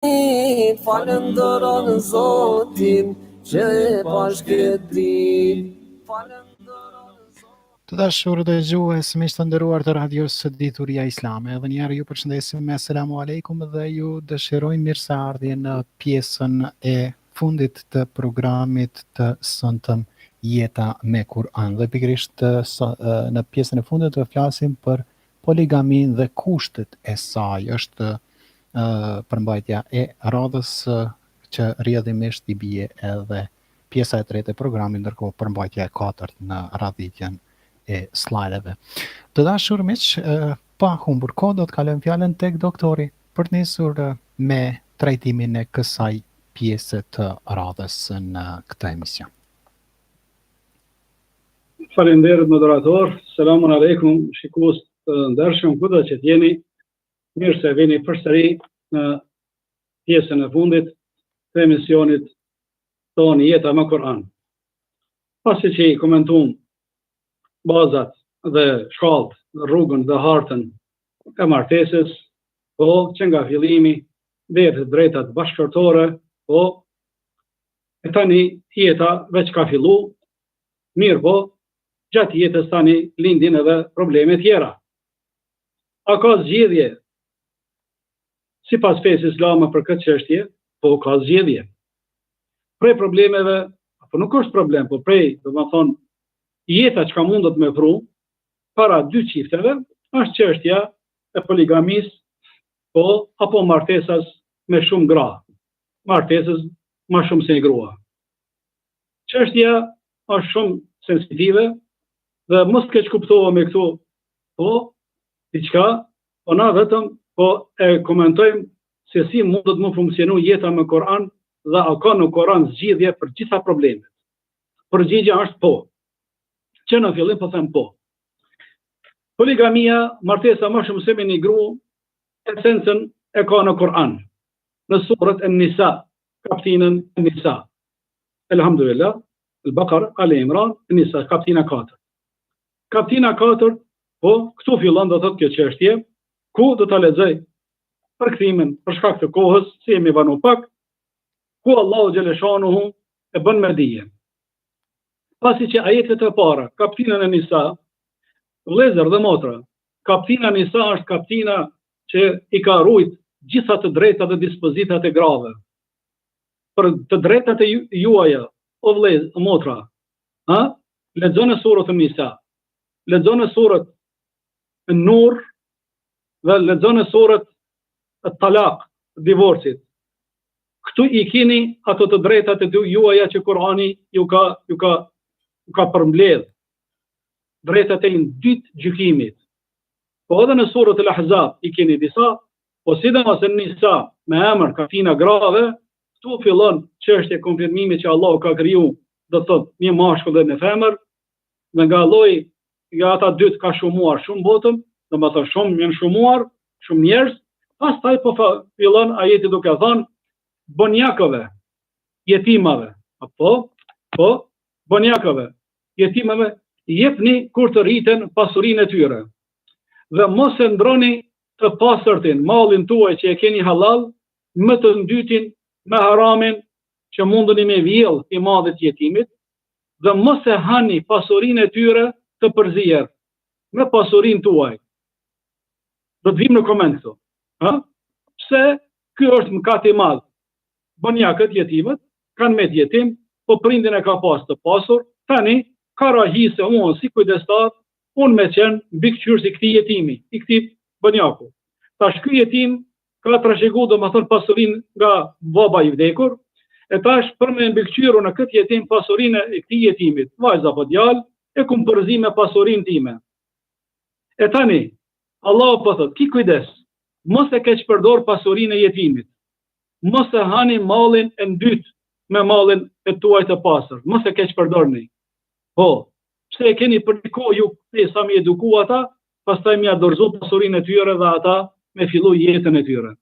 Falenderon Zotin që e pash këtë ditë. Të dashur dëgjues, miq të nderuar të radios së Dituria Islame, edhe një herë ju përshëndesim me asalamu aleikum dhe ju dëshirojmë mirëseardhje në pjesën e fundit të programit të sëntëm Jeta me Kur'an. Dhe pikërisht në pjesën e fundit do flasim për poligamin dhe kushtet e saj. Është përmbajtja e radhës që rrjedhimisht i bie edhe pjesa e tretë e programit, ndërkohë përmbajtja e katërt në radhitjen e slajdeve. Të dashur miq, pa humbur kohë do të kalojmë fjalën tek doktori për të nisur me trajtimin e kësaj pjese të radhës në këtë emision. Faleminderit moderator, selamun aleikum, shikues të ndershëm, kudo që jeni, mirë se vini përsëri në pjesën e fundit të emisionit tonë Jeta me Kur'an. Pasi që i komentuam bazat dhe shkallët, rrugën dhe hartën e martesës, po që nga fillimi deri te drejtat bashkëtorë, po e tani jeta veç ka fillu, mirë po gjatë jetës tani lindin edhe probleme tjera. A ka zgjedhje sipas fesë islame për këtë çështje? Po ka zgjedhje. Prej problemeve, apo nuk është problem, po prej, domethënë, jeta që ka mundët me pru para dy qifteve, është çështja e poligamis, po, apo martesas me shumë gra. Martesas ma shumë se një grua. Çështja është shumë sensitive dhe mos keq kuptohet me këtu, po, diçka, po na vetëm po e komentojmë se si mundet më funksionu jeta me Kur'an dhe a ka në Kur'an zgjidhje për gjitha problemet. Përgjigjja është po. Që në fillim po them po. Poligamia, martesa më shumë se me një gru, esencën e ka në Kur'an. Në surët An-Nisa, kaptinën An-Nisa. Elhamdulillah, Al-Baqara, Al-Imran, An-Nisa, kaptina 4. Kaptina 4, po, këtu fillon do thotë kjo çështje, ku do ta lexoj përkthimin për shkak të kohës, si jemi vanu pak, ku Allahu xhaleshanuhu e bën me dije. Pasi që ajetet e para, kaptinën e Nisa, vëllezër dhe motra, kaptina Nisa është kaptina që i ka rujt gjitha të drejtat dhe dispozitat e grave. Për të drejtat e juaja, o vëllezër, motra, lexoni surën Nisa, lexoni surën Nur dhe lexoni surën Talaq, divorcit. Këtu i keni ato të drejtat e juaja që Kur'ani ju ka përmbledh. Drejtat e dytë gjykimit. Po edhe në surët Al-Ahzab i keni disa, po sidomos në Nisa me emër kaptina grave, këtu fillon çështja e konfirmimit që Allahu ka kriju, do thotë, një mashkull dhe një femër, dhe nga lloji nga ata dytë ka shumuar shumë botëm, domethënë shumë janë shumuar, shumë njerëz, pastaj po fillon ajeti duke thënë bonjakëve, jetimave, po, bonjakëve, jetimave, jepni kur të rriten pasurinë e tyre. Dhe mos e ndroni të pastërtin, mallin tuaj që e keni halal, më të ndytin me haramin që mundeni me vjell i madhit jetimit, dhe mos e hani pasurinë e tyre të përzier me pasurinë tuaj. Do të vim në koment këtu. Pse ky është mëkat i madh? Bonjakët, jetimet, kanë me jetim, po prindin e ka pas të pasur, tani ka rahi se unë si kujdestar, unë me qenë mbikëqyrës i këtij jetimi, i këtij bonjaku. Tash ky jetim ka trashëguar domethënë pasurinë nga baba i vdekur, e tash për me mbikëqyrë në këtë jetim pasurinë e këtij jetimit, vajza apo djalë, e kum përzi me pasurinë time. E tani, Allahu po thotë, ki kujdes, mos e keq përdor pasurinë e jetimit. Mos e hani mallin e dytë me mallin e tuaj të pastër. Mos e keq përdorni. Po, pse e keni përndikohë ju sa mi eduku ata, pastaj mi dorëzu pasurinë e tyre dhe ata me fillu jetën e tyre.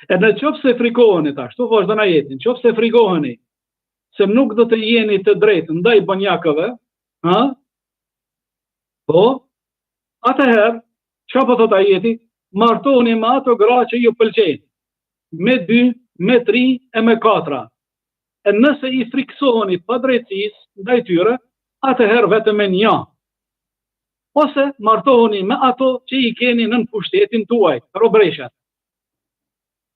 E në qoftë se frikoheni tash, tu vazhdon ajetin, qoftë se frikoheni se nuk do të jeni të drejtë ndaj banjakëve, po, atëherë, çka po thot ajeti? Martohuni me ato gra që ju pëlqejnë. me 2, me 3 e me 4. E nëse i friksoheni pa drejtësisë ndaj tyre, atëherë vetëm me një. Ose martoheni me ato që i keni nën pushtetin tuaj, robreshat.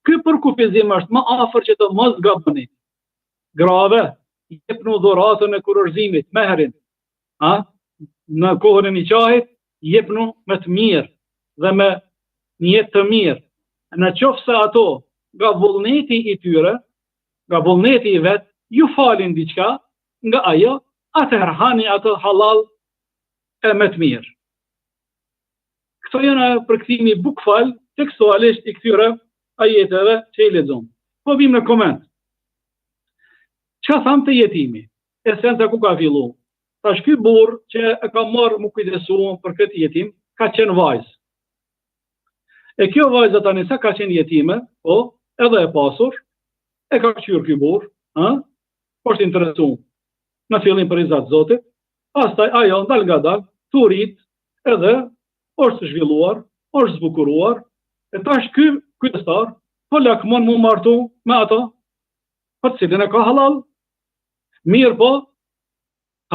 Ky përkufizim është më afër që të mos gaboni. Grave, jepnu dhuratën e kurorëzimit, meherin. Në kohën e niqahit, jepnu me të mirë dhe me një jetë të mirë. Në qoftë se ato nga vullneti i tyre, nga vullneti i vet, ju falin diçka nga ajo, atëherë hani atë halal e me të mirë. Këto janë përkthimi bukfal tekstualisht i këtyre ajeteve që i lexojmë. Po vim në koment. Çka tham të jetimi? Esenca ku ka fillu? Tash ky burr që e ka marrë më kujdesuar për këtë jetim, ka qenë vajzë. E kjo vajza tani sa ka qenë jetime, po, edhe e pasur, e ka qyrë ky burr, po është interesuar në fillim për izat Zotit, pastaj ajo dal nga dal, turit, edhe është zhvilluar, është zbukuruar, e tash ky kujdestar, po lakmon mu martu me ato, po të cilin e ka halal. Mirë po,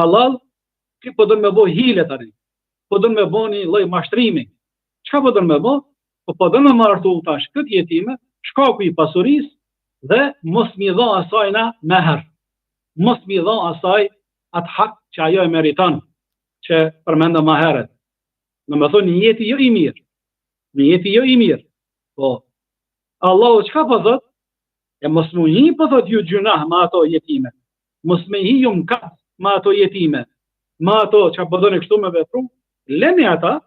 halal, ki po dërë me bo hile tani, po dërë me bo një lloj mashtrimi. Çka po dërë me bo? Po dërë me martu tash këtë jetime, shkaku i pasurisë dhe mos mi dha asajna meher. Mos mi dha asaj atë hak që ajo e meriton, që përmenda më herët. Në me thonë një jeti jo i mirë. Një jeti jo i mirë. Po, Allahu çka po thot? E mos mu hi po thot ju gjunah me ato jetime. Mos me hi ju mkat me ato jetime. Me ato që po doni kështu me vepru, leni ata,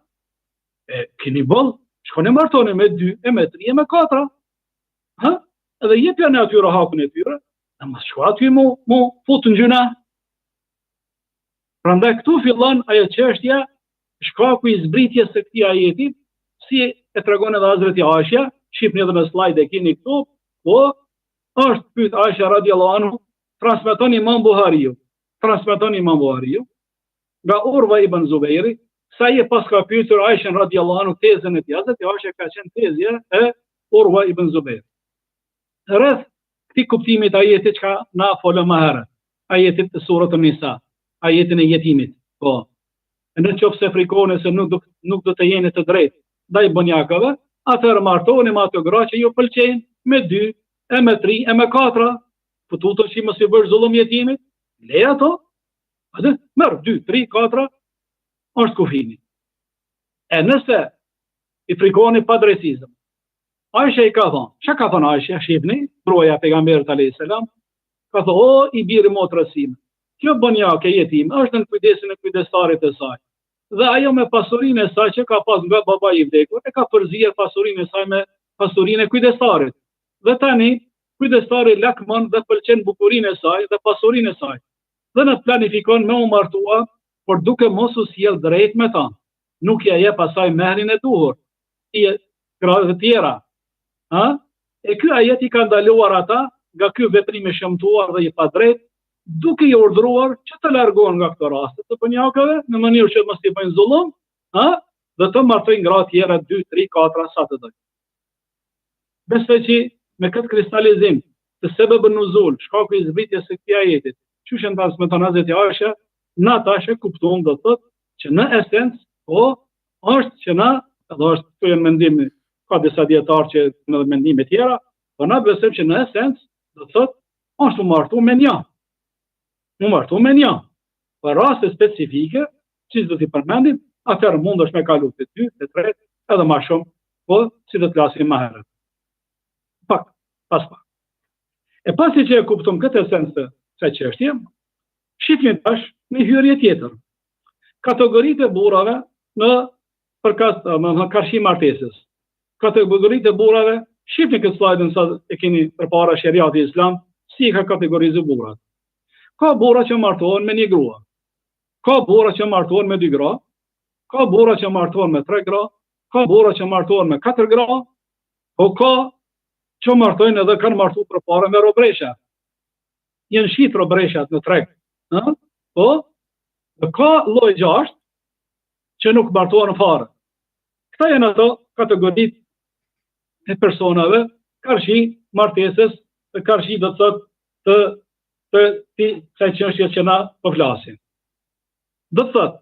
keni boll, shkoni martoni me 2, e me 3, e me 4. Edhe jepja në atyre hakun e tyre, në mos shko aty mu futë në gjuna. Prandaj këtu fillon ajo çështja, shkaku i zbritjes së këtij ajeti, si e tregon edhe Hazreti Aisha, shihni edhe në slide e keni këtu, po është pyet Aisha radhiyallahu anhu, transmeton Imam Buhariu, nga Urwa ibn Zubairi, sa i pas ka pyetur Aisha radhiyallahu anhu tezën e tij, Hazreti Aisha ka qenë tezja e Urwa ibn Zubair. Rreth këtij kuptimit ajetit që na folëm më herët, ajetit të surës An-Nisa, ajetin e jetimit. Po. Në qoftë se frikoni se nuk do të jeni të drejtë ndaj bonjakave, atëherë martoheni me ato gra që ju pëlqejnë me 2, e me 3, e me 4. Po tuto që mos i bësh zullum jetimit, le ato. Atë merr 2, 3, 4 është kufini. E nëse i frikoni pa drejtësisë. Aisha i ka thonë, çka ka thonë Aisha, shihni, gruaja e pejgamberit alayhis salam, ka thonë, o i biri motrës sime, kjo bonjake jetim është në kujdesin e kujdestarit të saj. Dhe ajo me pasurinë e saj që ka pas nga baba i vdekur, e ka përzier pasurinë e saj me pasurinë e kujdestarit. Dhe tani kujdestari lakmon dhe pëlqen bukurinë e saj dhe pasurinë e saj. Dhe në planifikon me u martua, por duke mos u sjell drejt me ta. Nuk ja jep asaj mehrin e duhur. I grave të tjera. E ky ajet i ka ndaluar ata nga ky veprim i shëmtuar dhe i padrejt, duke i urdhëruar që të largohen nga këto raste të bonjakave në mënyrë që mos i bëjnë zullum, dhe të martojnë gra tjera 2, 3, 4 sa të dojnë. Besoj që me këtë kristalizim të sebebën nuzul, shkaku i zbritjes së këtij ajeti, çuçi transmeton Hazreti Aisha, na tash e kuptojmë do të thotë që në esencë po është që na, edhe është këtu janë mendime, ka disa dietarë që kanë mendime tjera, por na besojmë që në esencë do të thotë është u martu me një. U martu me një. Për raste specifike, që do t'i përmendim, atëherë mund është me kalu të 2, të 3, edhe ma shumë, po si do të flasim më herët. Pak. E pasi që e kuptum këtë esencë të kësaj çështje, shihni tash në hyrje tjetër. Kategoritë e burrave në karshi martesës. Kategoritë e burrave, shihni këtë slajdën sa e keni përpara sheriati islam, si ka kategorizuar burrat. Ka burra që martohen me 1 grua, ka burra që martohen me 2 gra, ka burra që martohen me 3 gra, ka burra që martohen me 4 gra, po ka që martojnë edhe kanë martu përpara me robresha. Janë shit robreshat në treg. Po, dhe ka lloj 6 që nuk martohen fare. Këta janë ato kategoritë e personave karshi martesës të karshi do të thotë të kësaj çështje që na po flasim. Do të thotë,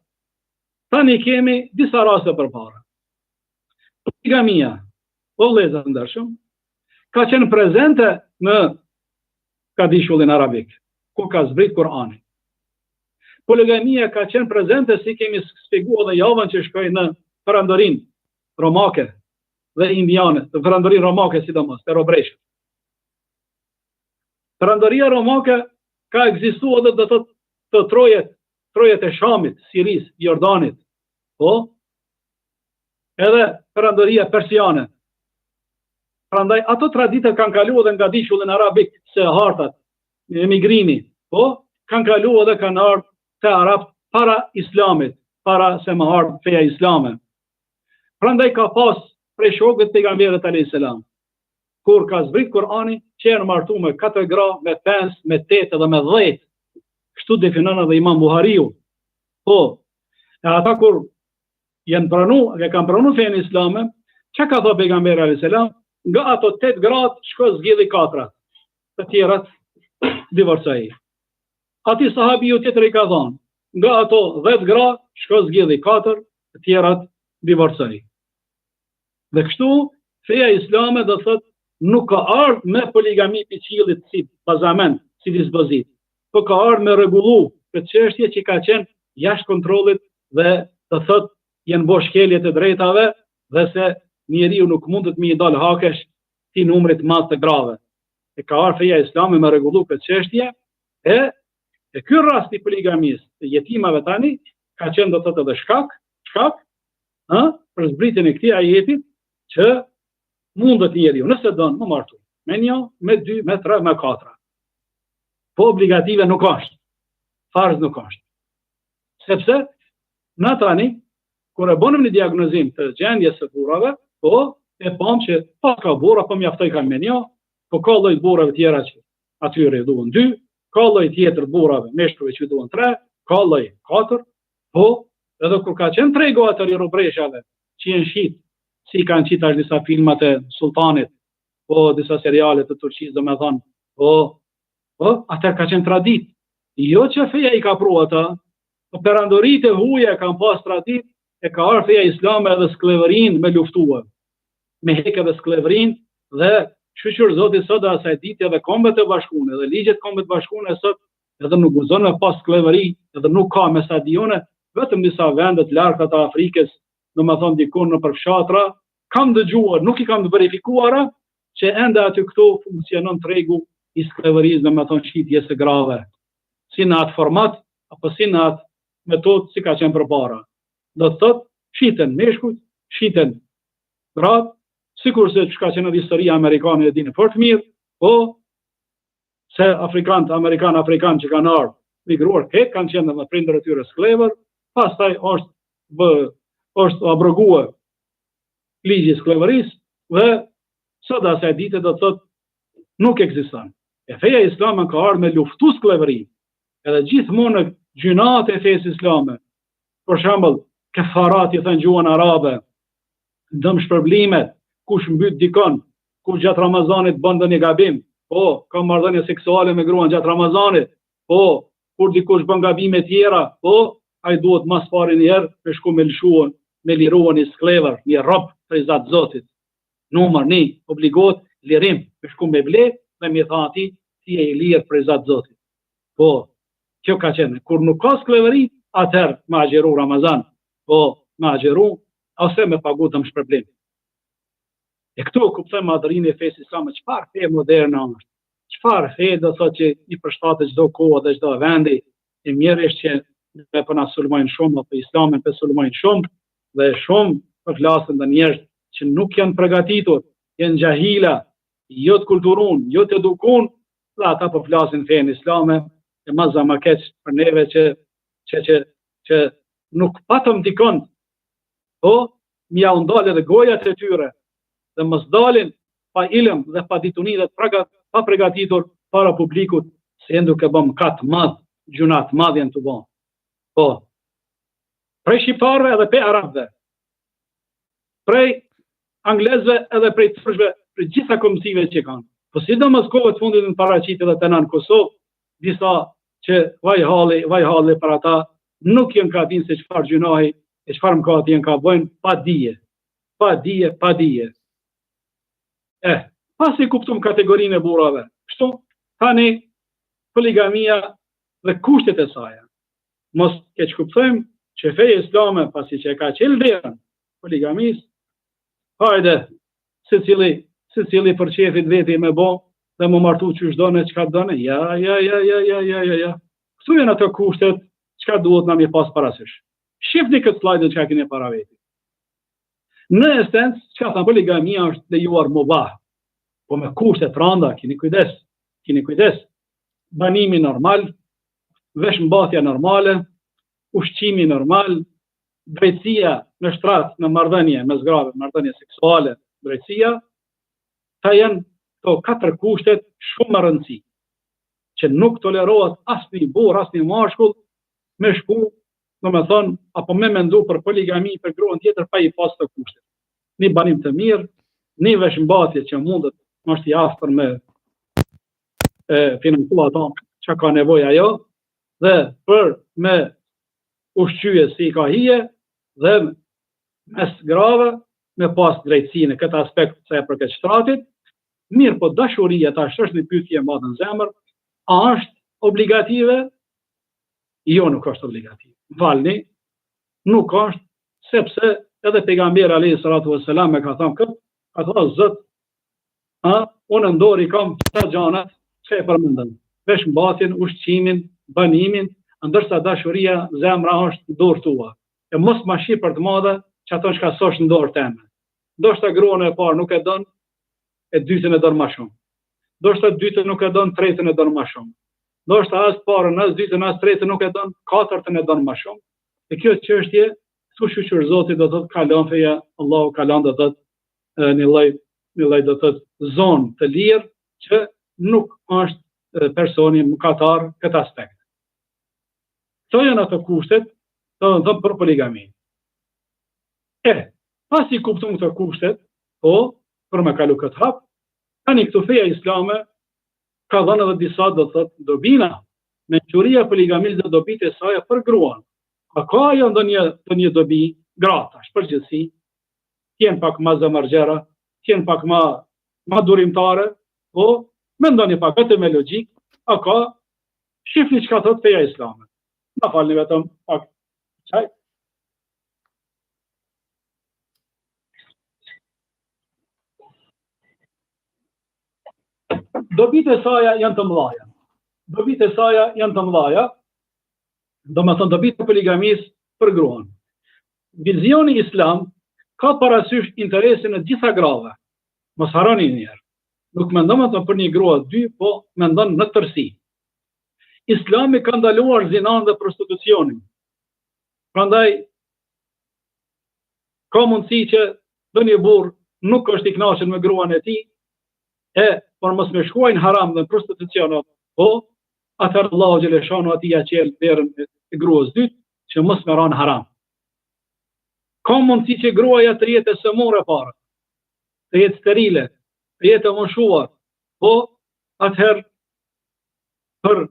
tani kemi disa raste përpara. Poligamia, o vëllezër të ndershëm, ka qenë prezente në kadishullin arabik, ku ka zbrit Kur'ani. Poligamia ka qenë prezente, si kemi shpjeguar edhe javën që shkoi në perandorinë romake dhe indiane, të perandorinë romake sidomos, të robreshët. Perandoria romake ka ekzistuar edhe do të thotë të trojet e Shamit, Siris, Jordanit, po, edhe perandoria persiane. Prandaj ato traditë kanë kaluar edhe nga dishullin arabik, se hartat, emigrimi, po, kanë kaluar edhe kanë ardhur te arabt para islamit, para se më ardhë feja islame. Prandaj ka pas prej shokët pejgamberit alayhis salam, kur ka zbrit Kur'ani, që janë martu me 4 gra, me 5, me 8 dhe me 10. Kështu definon edhe Imam Buhariu. Po, e ata kur kanë pranu fenë islame, çka ka thënë pejgamberi alayhis salam? Nga ato 8 gratë shko zgjidhi 4, të tjerat divorcoi. Ati sahabiu tjetër i ka thonë, nga ato 10 gra shko zgjidhi 4, të tjerat divorcoi. Dhe kështu feja islame do thotë nuk ka ardhur me poligami për qiellit si bazament, si dispozit, po ka ardhur me rregullu këtë çështje që ka qenë jashtë kontrollit dhe do thotë janë bo shkelje të drejtave dhe se njeriu nuk mundet me i dal hakesh ti numrit madh të grave. E ka ardhur feja islame me rregullu këtë çështje e ky rast i poligamisë të jetimave tani ka qenë do thotë edhe shkak për zbritjen e këtij ajeti që mundet njeriu nëse don më martu me 1, me 2, me 3, me 4. Po obligative nuk është. Farz nuk është. Sepse na tani kur e bënim një diagnozim të gjendjes së burrave, po e pam që ka burra, po mjaftoi kanë me 1, po ka lloj burrave tjera që atyre duhen 2, ka lloj tjetër burrave, meshkujve që duhen 3, ka lloj 4, po edhe kur ka qenë tregu atë i robreshave që janë shit, si kanë qitar disa filmat e sultanit, po disa seriale të Turqisë, domethënë, po atë ka qenë tradit. Jo që feja i ka pru ata, po perandoritë e huaja kanë pas tradit, e ka ardhur feja islame edhe skleverin me luftuar. Me hekë edhe skleverin dhe shqyqur Zoti sot dhe asaj ditë edhe Kombet e Bashkuara dhe ligjet Kombet Bashkuara sot edhe nuk guzon me pas skleveri, edhe nuk ka me stadione, vetëm disa vende të larta të Afrikës, domethënë dikun në përfshatra, kam dëgjuar, nuk i kam të verifikuara, që ende aty këtu funksionon tregu i skleverisë, domethënë shitjes së grave. Si në atë format, apo si në atë metodë si ka qenë përpara. Do të thotë, shiten meshkujt, shiten gratë, sikurse çka që në historia amerikane e dinë fort mirë, po se amerikan që kanë ardhur, migruar tek kanë qenë me prindër e tyre sklever, pastaj është abroguar ligji i skleverisë dhe sot asaj dite do të thotë nuk ekziston. E feja islame ka ardhur me luftu skleverin. Edhe gjithmonë gjynat e fesë islame, për shembull, kefarat i thënë gjuhën arabe, dëm shpërblimet, kush mbyt dikon, kush gjatë Ramazanit bën ndonjë gabim, po, ka marrëdhënie seksuale me gruan gjatë Ramazanit, po, kur dikush bën gabime tjera, po, ai duhet mas pari një herë me shku me lëshuan, me liruan një sklever, një rob prej Zot Zotit. Numër 1, obligohet lirim, me shku me ble, dhe me tha ati, ti e i lirë prej Zot Zotit. Po, kjo ka qenë, kur nuk ka skleveri, atëherë me agjeru Ramazan, po, me agjeru, ose me pagu të më shpërblim. E këtu kuptoj madhërinë e fesë islame, çfarë fe moderne është? Çfarë fe do thotë që i përshtatet çdo kohë dhe çdo vendi, e mirë është që ne po na sulmojnë shumë, apo islamin po sulmojnë shumë, dhe shumë po flasin dhe njerëz që nuk janë përgatitur, janë xahila, jo të kulturun, jo të edukun, dhe ata po flasin fenë islame, e mazza më keq për neve që nuk patëm dikon, po mja u ndalë edhe gojat e tyre, dhe mos dalin pa ilm dhe pa dituni dhe pa përgatitur para publikut, se janë duke bëm kat madh, gjunat madh janë të bën. Po, prej shqiptarëve edhe pe arabëve, prej anglezëve edhe prej turqve, prej gjitha komisive që kanë. Po sidomos kohët fundit në paraqitet edhe të në Kosovë, disa që vaj halli për ata nuk janë ka dinë se çfarë gjunahi e çfarë mëkati janë ka bëjnë pa dije. Pasi kuptum kategorinë e burrave. Kështu tani poligamia dhe kushtet e saj. Mos keq kuptojmë që feja islame pasi që e ka qelë derën poligamis, hajde secili për qefit veti me bo dhe më martu që shdone, çka done. Ja. Këtu janë ato kushtet çka duhet na mi pas parasysh. Shifni këtë slajdën çka keni para veti. Në esencë, çka thënë poligamia është lejuar mubah, po me kushte të rënda, keni kujdes. Banimi normal, veshmbathja normale, ushqimi normal, drejtësia në shtrat, në marrëdhënie mes grave, marrëdhënie seksuale, drejtësia, ta janë to 4 kushtet shumë më rëndësi, që nuk tolerohet asnjë burr, asnjë mashkull me shku, domethënë, apo me mendu për poligami për gruan tjetër pa i pas të kushtet. Një banim të mirë, një veshmbathje që mundet mos i afër me financu ato që ka nevojë ajo, dhe për me ushqyje si ka hije, dhe mes grave me pas drejtësi në këtë aspekt se për këtë shtratit. Mirë, po dashuria tash është një pyetje e madhe në zemër, a është obligative? Jo, nuk është obligative. Falni, nuk është, sepse edhe pejgamberi alayhi salatu vesselam me ka thënë këtë, ka thënë Zot, unë ndori kam këta gjanat që e përmendën, veshmbathjen, ushqimin, banimin, ndërsa dashuria zemra është në dorë tua. E mos ma shi për të madhe që ato që ka sosh në dorë teme. Ndoshta gruan e parë nuk e don, e dytën e don më shumë. Ndoshta dytën nuk e don, tretën e don më shumë. Ndoshta as parën, as dytën, as tretën nuk e don, katërtën e don më shumë. E kjo çështje, thu shqyr Zoti do thotë kalon feja, Allahu kalon do thotë një lloj do thotë zonë të lirë që nuk është personi mëkatar këtë aspekt. Këto janë ato kushtet të për poligami. Pasi kuptum këto kushtet, për me kalu këtë hap, tani këtu feja islame ka dhënë edhe disa do thotë dobina, mençuria poligamis dhe dobit e saj për gruan. Ka ajo ndonjë dobi grata, shpërgjithësi, tjenë pak ma zemërgjera, tjenë pak ma durimtare, po me ndonjë pak vetëm me logjik, ka shifni që ka thot feja islame. Na falni vetëm pak qaj. Dobit e saja janë të mëdha. Do me thënë dobit e poligamis për gruan. Vizioni islam ka parasysh interesin e gjitha grave. Mos harroni njerë. Nuk mendon ato për një grua 2, po mendon në tërësi. Islami ka ndaluar zinan dhe prostitucionin. Prandaj ka mundësi që ndonjë burr nuk është i kënaqur me gruan e tij, por mos me shkuajnë haram dhe prostitucion, po atëherë Allahu xhaleshanu atij ja qel derën e gruas dytë që mos me ran haram. Ka mundësi që gruaja të jetë e sëmurë parë, të jetë sterile, të jetë e moshuar, po atëherë për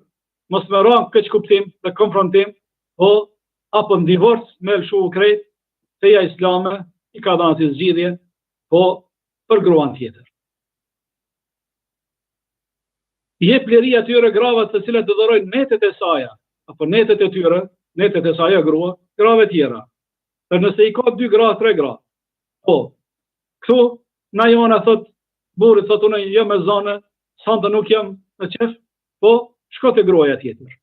mos me ran këtë kuptim dhe konfrontim, po apo në divorc me lëshu krejt, feja islame i ka dhënë si zgjidhje, po për gruan tjetër. Jep liri atyre grave të cilat dëdhërojnë netet e saja, apo netet e tyre, netet e saja grave tjera. Për nëse i ka 2 gra, 3 gra. Po, këtu, na jona thot, burit thot unë jam me zone, sante nuk jam në qef, po, shko të gruaja tjetër.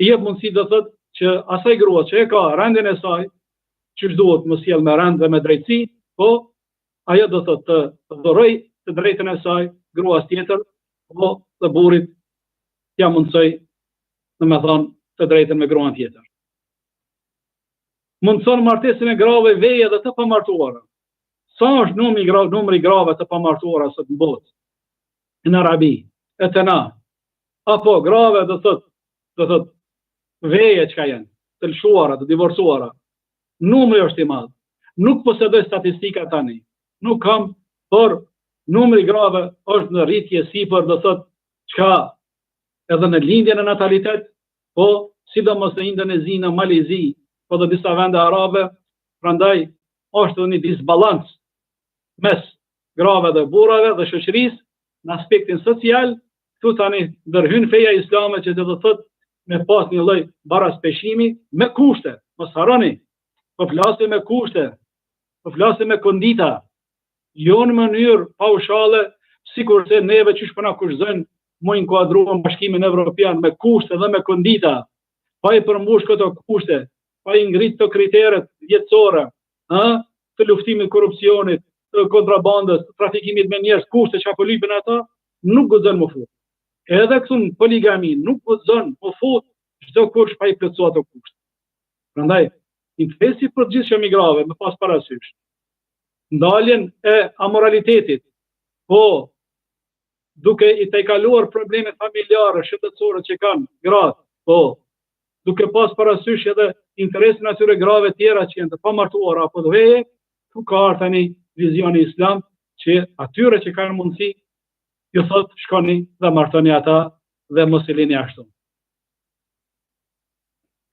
I jep mundësi do thot që asaj grua që e ka rendin e saj, që duhet më sjell me rend dhe me drejtësi, po, ajo do thot të dhuroj të drejtën e saj, gruas tjetër, po dhe burit ja mundësoj në me thonë të drejtën me gruan tjetër. Mundëson martesin e grave veje dhe të pamartuara. Sa është numri grave të pamartuara sot në botë, në Arabi, e të na, apo grave dhe thot veje që ka jenë, të lëshuara, të divorcuara, numri është i madhë. Nuk posedoj statistika tani, nuk kam, por numri grave është në rritje sipër, do thotë çka edhe në lindjen e natalitet, po sidomos në Indonezi, në Malezi, po dhe disa vende arabe, prandaj është një disbalans mes grave dhe burrave dhe shoqërisë në aspektin social. Këtu tani ndërhyn feja islame që do të thotë me pas një lloj baraspeshimi me kushte. Mos harroni, po flasim me kushte, po flasim me kondita, jo në mënyrë paushale, sikurse neve çish po na kushtojnë më inkuadruar Bashkimin Evropian me kushte dhe me kondita, pa i përmbush këto kushte, pa i ngrit të kriteret vjetësore, të luftimit korrupsionit, të kontrabandës, të trafikimit me njerëz, kushte që apo lypen ata, nuk guxon më fut. Edhe këtu në poligami nuk guxon më fut çdo kush pa i plotësuar ato kushte. Prandaj, interesi për gjithë shëmigrave me pas parasysh ndaljen e amoralitetit, po duke i tejkaluar problemet familjare, shëndetësore që kanë gratë, po duke pas parasysh edhe interesin atyre grave tjera që janë të pamartuara apo të veje, ku ka tani vizioni islam që atyre që kanë mundësi ju thot shkoni dhe martoni ata dhe mos i lini ashtu.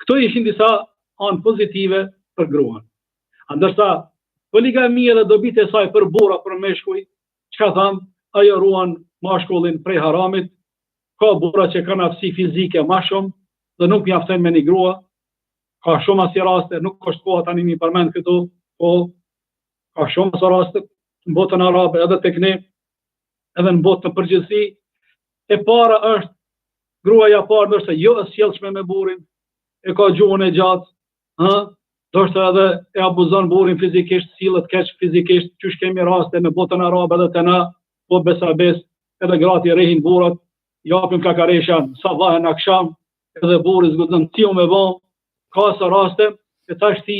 Këto ishin disa anë pozitive për gruan. Ndërsa poligamia dhe dobit e saj për burra, për meshkuj, çka tham, ajo ruan mashkullin prej haramit, ka burra që kanë aftësi fizike ma shumë dhe nuk mjaftojnë me një grua, ka shumë asnjë raste, nuk është koha tani mi përmend këtu, po ka shumë asnjë raste në botën arabe edhe tek ne, edhe në botë të përgjithësi. E para është gruaja parë ndoshta jo e sjellshme me burrin, e ka gjuhën e gjatë, ndoshta edhe e abuzon burrin fizikisht, sillet keq fizikisht, çush kemi raste në botën arabe edhe te na, po besabes, edhe gratë i rrehin burrat, japin kakaresha sabah në akşam, edhe burri zgjidon tiu me vë, ka sa raste, e tash ti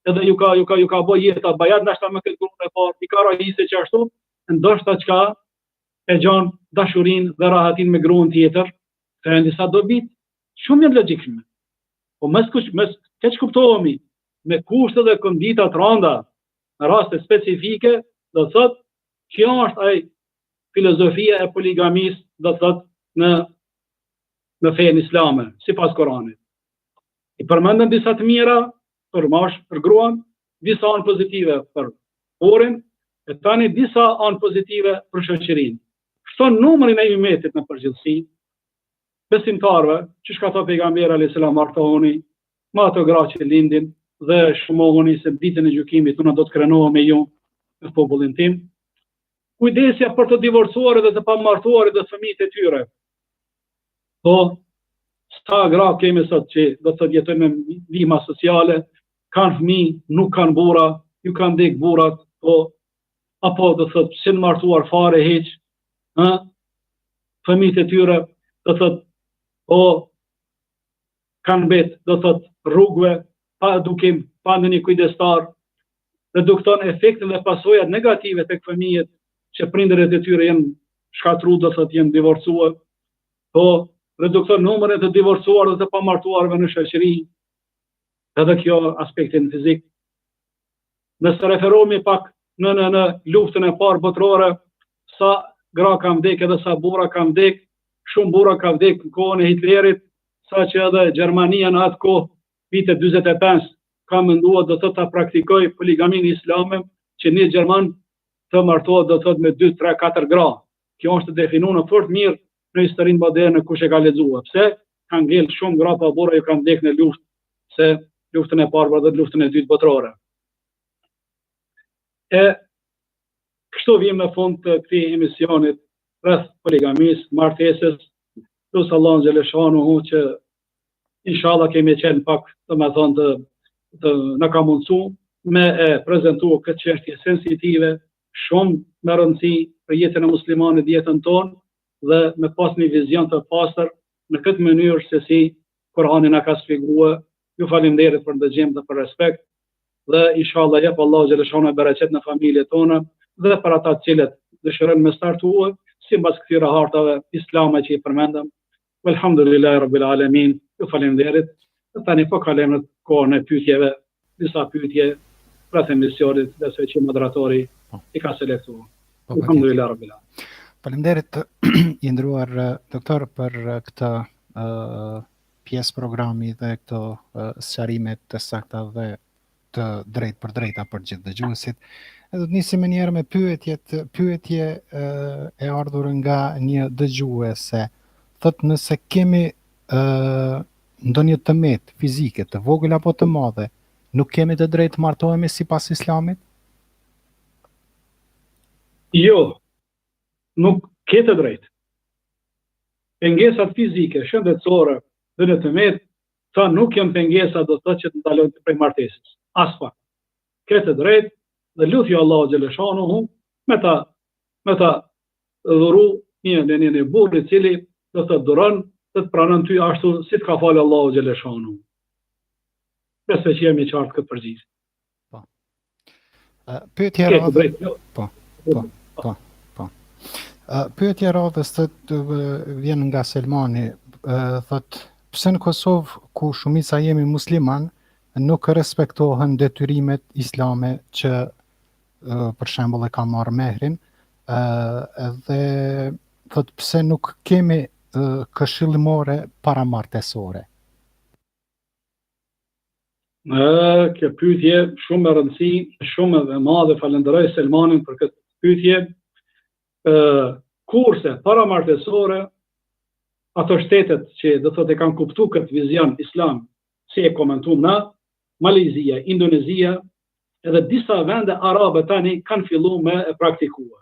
edhe ju ka bë jeta bajat ndoshta me këtë grup e parë, i ka rahise që ashtu, ndoshta çka e gjon dashurin dhe rahatin me gruan tjetër, ka në disa dobit shumë janë logjikshme. Po mes keq kuptohemi, me kushte dhe kondita të rënda, në raste specifike, do thot, kjo është ai filozofia e poligamis, do thot, në fenë islame, sipas Kuranit. I përmendën disa të mira për për gruan, disa anë pozitive për burrin, e tani disa anë pozitive për shoqërinë. Shton numrin e umetit në përgjithësi, besimtarve, që shka thot pejgamberi alayhis salam, martohuni me ato gra që lindin dhe shmohuni se ditën e gjykimit unë do të krenohem me ju në popullin tim. Kujdesja për të divorcuar dhe të pamartuarit dhe fëmijët e tyre. Po, sa gra kemi sot që do të jetojnë me ndihma sociale, kanë fëmijë, nuk kanë burra, ju kanë dek burrat, po apo do thotë sin martuar fare hiç, fëmijët e tyre do thotë po kanë bet, do thotë rrugëve, pa edukim, pa ndonjë kujdestar, redukton efektin dhe pasojat negative tek fëmijët që prindërit e tyre janë shkatruar, do thotë janë divorcuar, po redukton numrin e të divorcuar dhe të pamartuarve në shoqëri, edhe kjo aspektin fizik. Nëse referohemi pak në luftën e parë botërore, sa gra ka vdek edhe sa burra ka vdek, shumë burra ka vdek në kohën e Hitlerit, sa që edhe Gjermania në atë kohë, vitet 45, ka menduar do të ta praktikoj poligamin islame, që një Gjerman të martohet do të thotë me 2, 3, 4 gra. Kjo është definuar fort mirë në historinë moderne kush e ka lexuar. Pse ka ngel shumë gra pa burra ju kanë vdek në luftë, se luftën e parë dhe luftën e dytë botërore. E kështu vim në fund të këtij emisionit rreth poligamis, martesës, plus Allah në Gjeleshanuhu që inshallah kemi qenë pak të në ka mundësu me e prezentu këtë çështje sensitive, shumë me rëndësi për jetën e muslimanit, jetën tonë, dhe me pas një vizion të pastër në këtë mënyrë se si Kurani na ka shpjeguar. Ju faleminderit për ndëgjim dhe për respekt, dhe inshallah jep Allahu xhaleshana bereqet në familjet tona dhe për ata të cilët dëshirojnë me startuar sipas këtyre hartave islame që i përmendëm. Elhamdulillahi rabbil alamin. Ju faleminderit. Tani po kalojmë në kohën e pyetjeve, disa pyetje rreth emisionit, dhe se që moderatori i ka selektuar. Alhamdulillah rabbil alamin. Faleminderit i nderuar doktor për këtë pjesë programi dhe këto sqarime të sakta dhe të drejt për drejta për gjithë dëgjuesit. Do të nisim njëherë me pyetje e ardhur nga një dëgjuese. Thot nëse kemi ndonjë tëmet fizike të vogël apo të madhe, nuk kemi të drejtë të martohemi sipas Islamit? Jo, nuk ke të drejtë. Pengesat fizike, shëndetësore dhe në tëmet, ta nuk janë pengesa do të thotë që të ndalojnë prej martesës. Asfakt. Ke të drejtë dhe lutje Allahu xhaleshanuhu me ta dhuru një burr i cili do të duron të pranon ty ashtu si të ka falë Allahu xhaleshanuhu. Besoj që jemi qartë këtë përgjigje. Po. Pyetja radhës. Pyetja radhës vjen nga Selmani, thot pse në Kosovë ku shumica jemi musliman nuk respektohen detyrimet islame që për shembull e ka marrë mehrin, dhe thot pse nuk kemi këshillimore paramartesore. Kjo pyetje shumë e rëndësishme, shumë e madhe. Falenderoj Selmanin për këtë pyetje. Kurse paramartesore, ato shtetet që do thotë e kanë kuptuar këtë vizion islam, si e komentuam na, Malezia, Indonezia, edhe disa vende arabe tani kanë filluar me e praktikuar.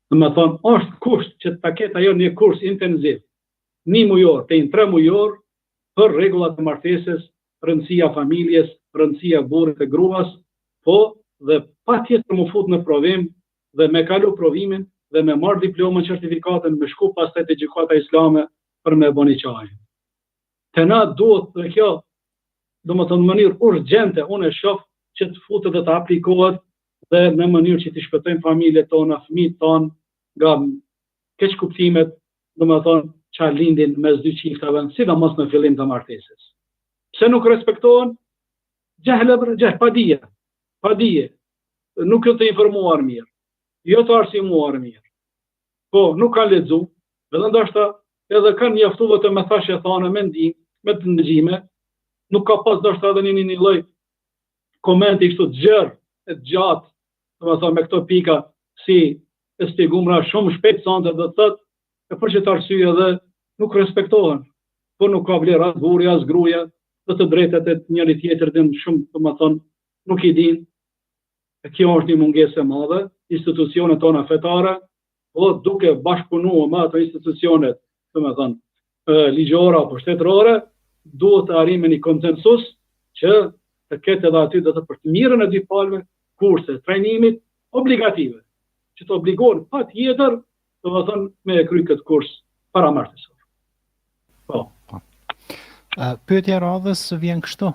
Domethënë, është kusht që ta ketë ajo një kurs intensiv, 1 mujor, te 3 mujor, për rregullat e martesës, rëndësia familjes, rëndësia burrit e gruas, po dhe patjetër më fut në provim dhe me kalu provimin dhe me marrë diplomën, certifikatën, me shku pastaj te gjykata islame për me bëni çajin. Te na duhet dhe kjo, domethënë në mënyrë urgjente, unë e shoh që të futet dhe të aplikohet dhe në mënyrë që të shpëtojmë familjet tona, fëmijët tonë nga keq kuptimet, domethënë që lindin mes dy çiftave, sidomos në fillim të martesës. Pse nuk respektohen? Padije. Nuk janë të informuar mirë, jo të arsimuar mirë. Po, nuk kanë lexuar, edhe ndoshta edhe kanë mjaftuar të me thashë thane, me ndim, me të ndëgjime, nuk ka pas ndoshta edhe një lloj komenti kështu të gjerë, e gjatë, domethënë me këto pika si e shpjegumra shumë shpejt sonte do të thotë, e për çfarë arsye edhe nuk respektohen. Po nuk ka vlerë as burri as gruaja, të drejtat e njëri tjetrit din shumë, domethënë nuk i din. E kjo është një mungesë e madhe. Institucionet tona fetare, po duke bashkëpunuar me ato institucionet, domethënë ligjore apo shtetërore, duhet të arrijmë një konsensus që të ketë edhe aty do të për të mirën e dy palëve kurse trajnimit obligative, që të obligohen patjetër, domethënë me kry këtë kurs paramartesor. Po. Pyetja radhës vjen kështu.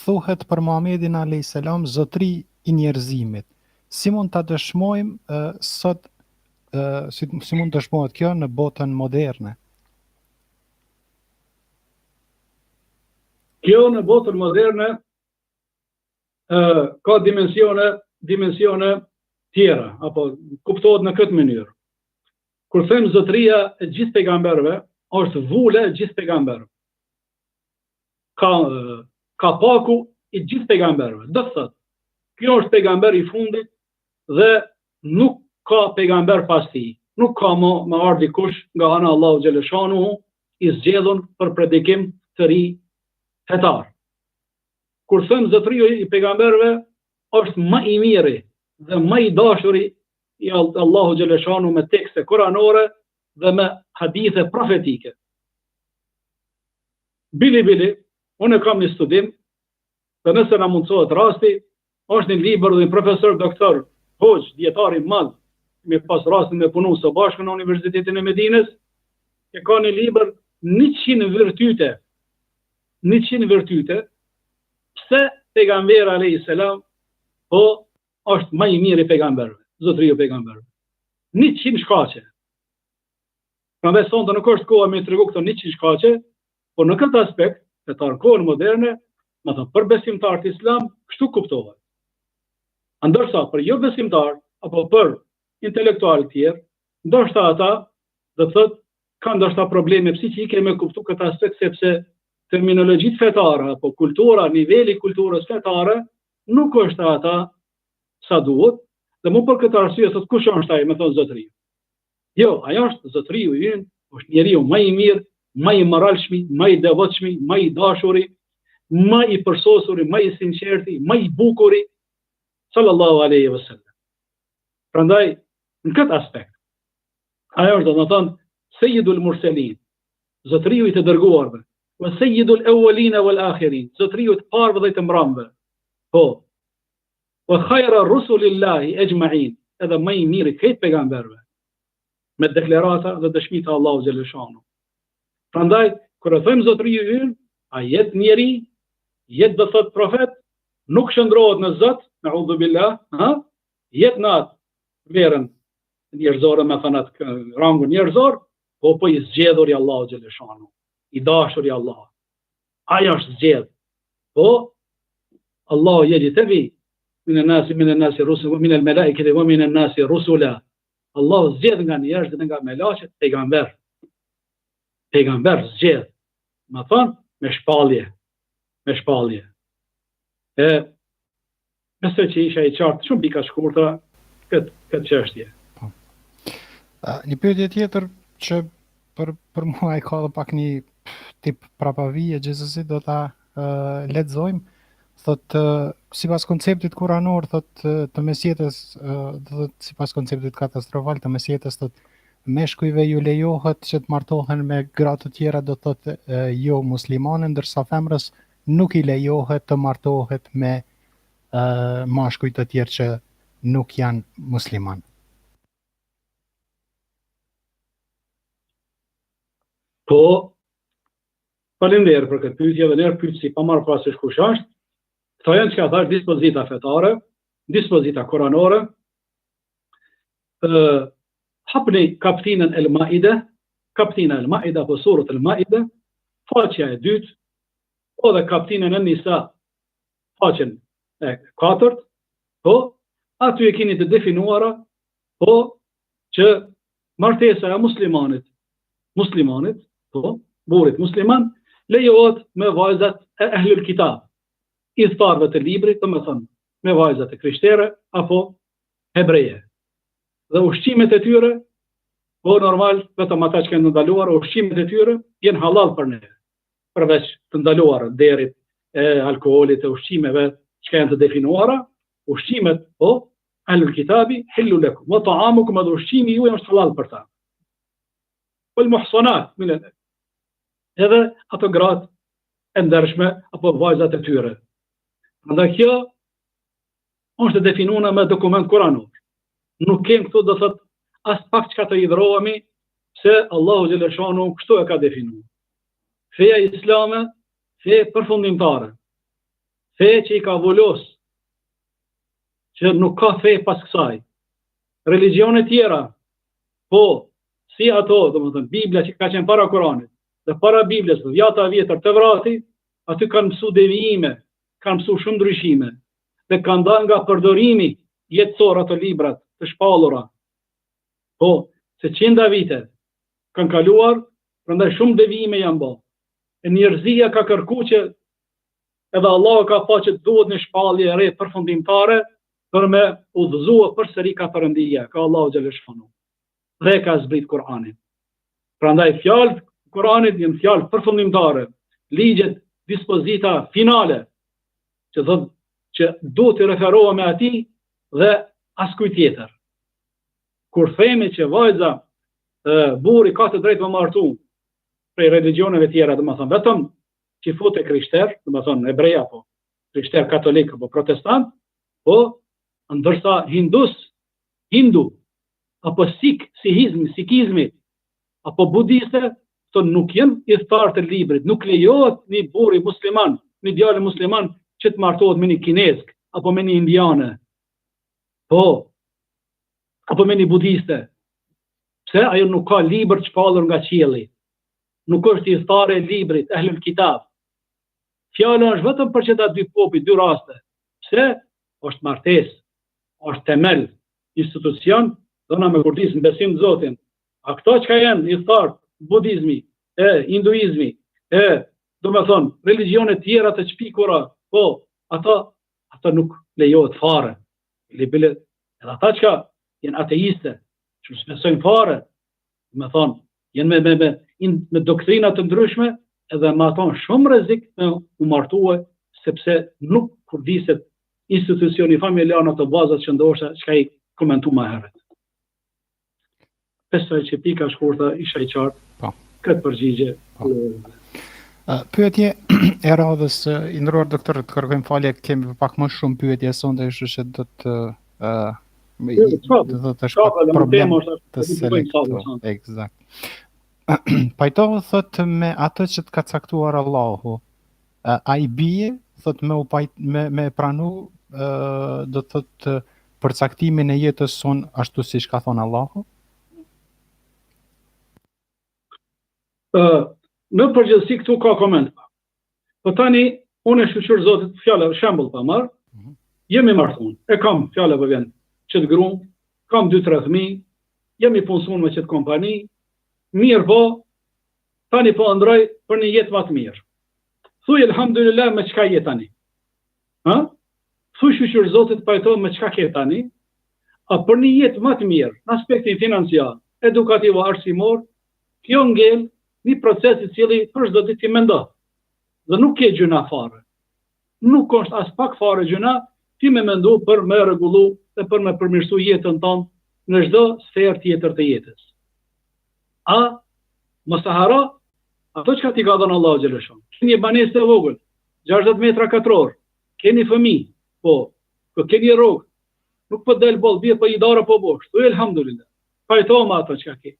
Thuhet për Muhamedin alayhis salam zotri i njerëzimit. Si mund ta dëshmojmë sot, si mund të dëshmohet kjo në botën moderne? Kjo në botën moderne ka dimensione tjera, apo kuptohet në këtë mënyrë. Kur them zotëria e gjithë pejgamberëve, është vule e gjithë pejgamberëve. Ka paku i gjithë pejgamberëve. Do të thotë, kjo është pejgamber i fundit dhe nuk ka pejgamber pas tij. Nuk ka më ardhi kush nga ana Allahu xhaleshanuhu i zgjedhur për predikim të ri hetar. Kur them zotëria i pejgamberëve, është më i miri dhe më i dashuri i Allahu xhaleshanuhu me tekste kuranore dhe me hadithe profetike. Bili, unë kam një studim, dhe nëse na mundsohet rasti, është një libër dhe një profesor doktor Hoxh, dietar i madh, me pas rastin me punu së bashku në Universitetin e Medinës, e ka një libër 100 virtyte, pse pejgamberi alayhis salam po është më i miri pejgamberëve, zotëria e pejgamberëve. 100 shkaqe. Prandaj sonte nuk është koha me tregu këto 100 shkaqe, por në këtë aspekt, në kohën moderne, më thënë për besimtarët islam, kështu kuptohet. Ndërsa për jo besimtar apo për intelektual të tjerë, ndoshta ata do të thotë kanë ndoshta probleme psiqike me kuptu këtë aspekt, sepse terminologjitë fetare apo kultura, niveli i kulturës fetare nuk është ata sa duhet, dhe më për këtë arsye thotë kush është ai, më thon zotëriu. Jo, ajo është zotëriu i ynë, është njeriu më i mirë, më i moralshëm, më i devotshëm, më i dashuri, më i përsosuri, më i sinqerti, më i bukuri, sallallahu alaihi wasallam. Prandaj, në këtë aspekt, ajo është do të thonë Sayyidul Mursalin, zotëriu i të dërguarve, wa Sayyidul Awwalin wal Akhirin, zotëriu i të parëve dhe të mbrëmve. Po. Wa khayra rusulillahi ajma'in, edhe më i miri këtë pejgamberëve, me deklarata dhe dëshmi të Allahu xhallahu shanu. Prandaj, kur e thojmë zotëriu i ynë, a jetë njeri, jetë do thot profet, nuk shndrohet në Zot, na'udhu billah, jetë në atë verën njerëzore, me thënë atë rangun njerëzor, po i zgjedhur i Allahu xhallahu shanu, i dashur i Allah. Aja është zgjedh. Po Allahu yajtabi min an-nasi rusula, min al-malaikati wa min an-nasi rusula. Allahu zgjedh nga njerëzit dhe nga melaqet pejgamber. Pejgamber zgjedh. Më thonë me shpallje. Me shpallje. Besoj që isha i qartë, shumë pika shkurtra këtë çështje. Një pyetje tjetër që për mua e ka dhe pak një tip prapavije, gjithsesi do ta lexojmë. Thot sipas konceptit kuranor, thot të mesjetës, thot sipas konceptit katastrofal të mesjetës, thot meshkujve ju lejohet që të martohen me gra të tjera, do thot jo muslimane, ndërsa femrës nuk i lejohet të martohet me mashkuj të tjerë që nuk janë musliman. Po, faleminderit për këtë pyetje dhe njerë pyet si pa marrë parasysh kush është. Këto janë që ka thash dispozita fetare, dispozita koranore. Hapni kaptinën El-Maide, kaptina El-Maide apo surët El-Maide, faqja e dytë, po dhe kaptinën En-Nisa, faqen e katërt, po, aty e keni të definuara, po, që martesa e muslimanit, po, burit musliman, lejohet me vajzat e ehlul kitab, idhtarëve të librit, të më thënë, me vajzat e krishtere, apo hebreje. Dhe ushqimet e tyre, po normal, vetëm ata që kanë ndaluar, ushqimet e tyre jenë halal për ne, përveç të ndaluar derit, alkoolit, e ushqimeve që janë të definuara, ushqimet, po, ehlul kitabi, hillu lakum, wa ta'amukum, edhe ushqimi ju është halal për ta. Wal muhsanat, edhe ato gratë e ndershme, apo vajzat e tyre. Ndaj kjo është definuar me dokument kuranor. Nuk kem këtu do thot as pak çka të hidhrohemi se Allahu xhallahu shanu kështu e ka definuar. Feja islame, fe përfundimtare. Fe që i ka volos, që nuk ka fe pas kësaj. Religione tjera, po, si ato, domethënë Bibla që ka qenë para Kuranit, dhe para Biblës, dhjata vjetër të vrati, aty kanë mësu devijime, kanë mësu shumë ndryshime, dhe kanë dalë nga përdorimi jetësor ato librat të shpallura. Po, se 100 vite kanë kaluar, prandaj shumë devijime janë bërë. E njerëzia ka kërku që edhe Allah ka pa që duhet një shpallje e re përfundimtare për me udhëzua përsëri ka Perëndia, ka Allahu xhallahu shfanu. Dhe ka zbrit Kur'anin. Prandaj fjalët Kur'anit janë fjalë përfundimtare, ligjet, dispozita finale, që thotë që duhet të referohemi atij dhe askujt tjetër. Kur themi që vajza, burri ka të drejtë me martu prej religioneve tjera, domethënë vetëm që fut e krishter, domethënë hebrej apo krishter katolik apo protestant, po ndërsa hindu apo sikizmi apo budiste, to nuk janë idhtar të librit, nuk lejohet një burri musliman, një djalë musliman që të martohet me një kinezk apo me një indiane. Po, apo me një budiste. Pse ajo nuk ka libër të shpallur nga qielli. Nuk është idhtare e librit, ehlul kitab. Fjala është vetëm për çeta dy popujt, dy raste. Pse? Është martesë. është temel, institucion, dhëna me kurdis në besim të Zotin. A këto që ka janë i thartë, budizmi, hinduizmi, do me thonë, religionet tjera të qpikura, po, ata nuk lejohet fare. Edhe ata që janë ateiste, që nuk besojnë fare, do me thonë, janë me doktrinat të ndryshme, edhe me ato shumë rrezik me u martue, sepse nuk kurdiset institucioni familjar në të bazat që ndoshta që ka i komentu ma herët. Besoj që pika shkurta isha i qartë, Po. këtë përgjigje. Po. Pyetje e radhës, i nderuar doktor, të kërkojmë falje, kemi pak më shumë pyetje sonte, kështu që do të shkoj problem të selektuar. Eksakt. Pajtohu thot me atë që të ka caktuar Allahu. A i bie, thot me pranu, do thot përcaktimin e jetës son ashtu siç ka thonë Allahu? Në përgjithësi këtu ka koment. Po tani, unë e shqyqyr Zotit fjallë, shembull pa marë, jemi martun, e kam fjallë për vjen që të grum, kam 2-3 fëmijë, jemi punësun me qëtë kompani, mirë po, tani po ndroj për një jetë më të mirë. Thuj, elhamdulillah, me qka jetë tani? Thuj, shqyqyr Zotit pajtojnë me qka ketë tani, a për një jetë më të mirë, në aspektin financiar, edukativ o arsimor, kjo ngel një proces i cili për çdo ditë ti mendo. Dhe nuk ke gjuna fare. Nuk është as pak fare gjuna, ti me mendu për me rregullu dhe për me përmirësu jetën tonë në çdo sferë tjetër të jetës. A mos e haro ato që ti ka dhënë Allahu xhaleshon. Keni një banesë e vogël, 60 metra katror, keni fëmijë, po keni rrugë, nuk po del boll, bie po i dora po bosh. Thuaj elhamdulillah. Pajtohom ato që ke.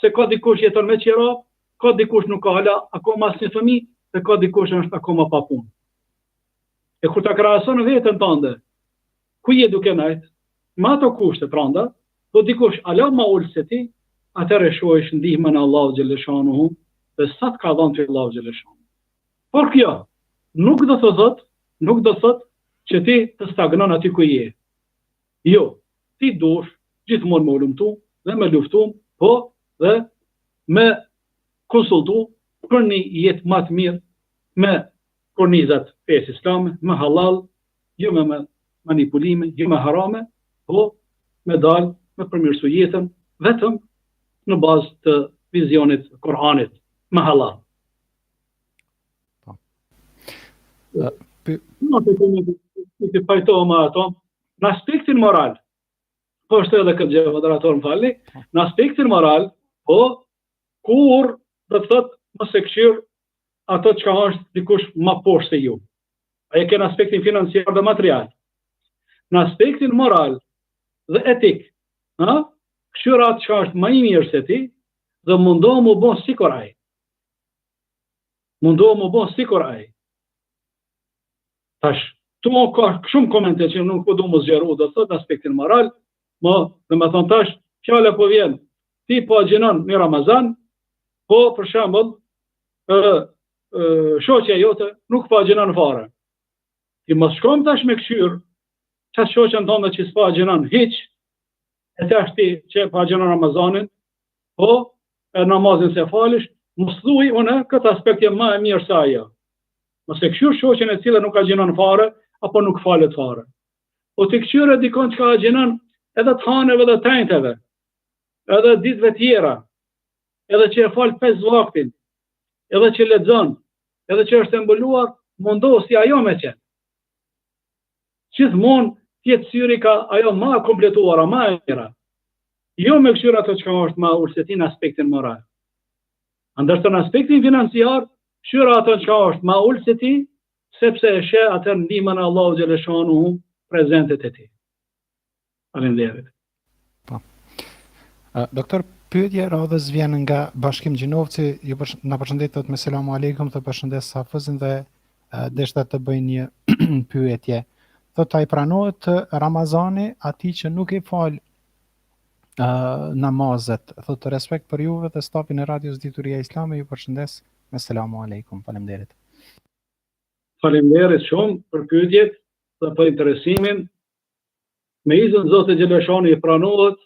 Se ka dikush jeton me qira, ka dikush nuk ka hala akoma asnjë fëmijë, dhe ka dikush është akoma pa punë. E kur ta krahason veten tënde, ku je duke nejt, me ato kushte pranda, do dikush ala ma ul se ti, atëherë shohësh ndihmën e Allahut xhaleshanuhu, dhe sa të ka dhënë ti Allahu xhaleshanuhu. Por kjo nuk do të thot që ti të stagnon aty ku je. Jo, ti dush gjithmonë me ulumtu dhe me luftum, po dhe me konsultu për një jetë më të mirë me kornizat fesë islame, me halal, jo me manipulime, jo me harame, po me dalë, me përmirësu jetën, vetëm në bazë të vizionit Kur'anit, me halal. Të pajtohëm ato, në aspektin moral, po është edhe këtë gjë, moderator më falni, në aspektin moral, po kur do të thotë mos e këshir ato që ka është dikush ma poshtë se ju. Aje ke në aspektin financiar dhe material. Në aspektin moral dhe etik, këshir atë që ka është ma i mirë se ti, dhe mundohë mu bon sikur aj. Mundohë mu bon sikur aj. Tash, tu ka shumë komente që nuk po du mu zgjeru, do të thotë në aspektin moral, dhe me thonë tash, fjale po vjen, ti po agjenon një Ramazan, po për shembull, shoqja jote nuk po agjenon fare. Ti mos shkojmë tash me këshyr, çast shoqën tonë që s'po agjenon hiç, e tash ti që po agjenon Ramazanin, po namazin se falish, mos thuaj unë këtë aspekt jam më e mirë se ajo. Mos e këshyr shoqën e cila nuk agjenon fare apo nuk falet fare. Po ti këshyr dikon që ka agjenon edhe të hanëve dhe të ejtëve, edhe ditëve tjera, edhe që e falë 5 vaktin, edhe që lexon, edhe që është embulluar, mundohë si ajo me qenë. Gjithmonë, tjetë syri ka ajo ma kompletuara, ma e mira. Jo me këshyra ato që ka është ma ursetin në aspektin moral. Ndërsa në aspektin financiar, këshyra ato që ka është ma urseti, sepse e shë atër ndihmën e Allahu xhaleshanuhu prezentet e ti. Faleminderit. Po. Doktor, pyetje radhës vjen nga Bashkim Gjinovci, ju na përshëndetet me selamu aleikum, të përshëndes Safëzin dhe deshta të bëj një pyetje. Thot ai pranohet Ramazani atij që nuk i fal namazet. Thot respekt për juve dhe stafin e radios Dituria Islame, ju përshëndes me selamu aleikum. Faleminderit. Faleminderit shumë për pyetjet dhe për interesimin. Me izin Zotit Gjeleshani i pranohet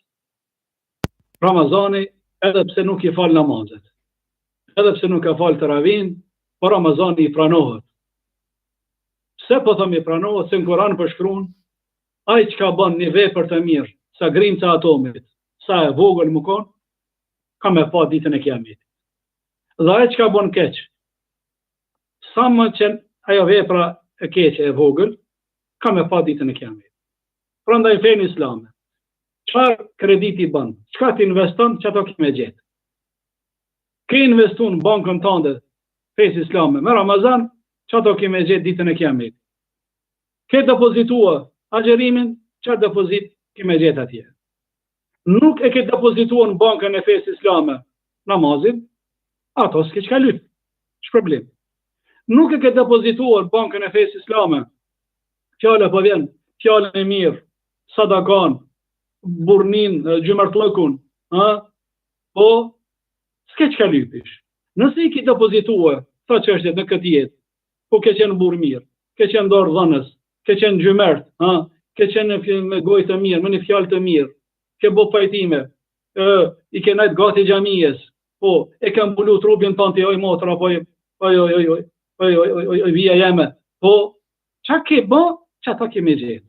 Ramazani edhe pse nuk i fal namazet. Edhe pse nuk e fal taravin, por Ramazani i pranohet. Pse po thëm i pranohet? Se në Kur'an përshkruan ai çka bën një vepër të mirë, sa grimca atomit, sa e vogël më kon, ka me pa ditën e Kiametit. Dhe ai çka bën keq, sa më që ajo vepra e keqe e vogël, ka me pa ditën e Kiametit. Prandaj fenë islame, çfarë krediti bën, çka ti investon, çato ke me gjetë. Ke investuar në bankën tënde fesë islame me Ramazan, çato ke me gjetë ditën e Kiametit. Ke depozitua agjerimin, çfarë depozit ke me gjetë atje. Nuk e ke depozituar në bankën e fesë islame namazin, ato s'ke çka lyp. Ç'problem. Nuk e ke depozituar bankën e fesë islame, fjala po vjen, fjalën e mirë, sadakan, burnin, gjymërtllëkun, po s'ke çka lypish. Nëse i ke depozituar këto çështje në këtë jetë, po ke qenë burr mirë, ke qenë dorë dhënës, ke qenë gjymërt, ke qenë me gojë të mirë, me një fjalë të mirë, ke bo pajtime, i ke najt gati xhamijes, po e ke mbulu trupin tënd, oj motra, apo oj vija jeme, po çka ke bë, çata ke me gjetë.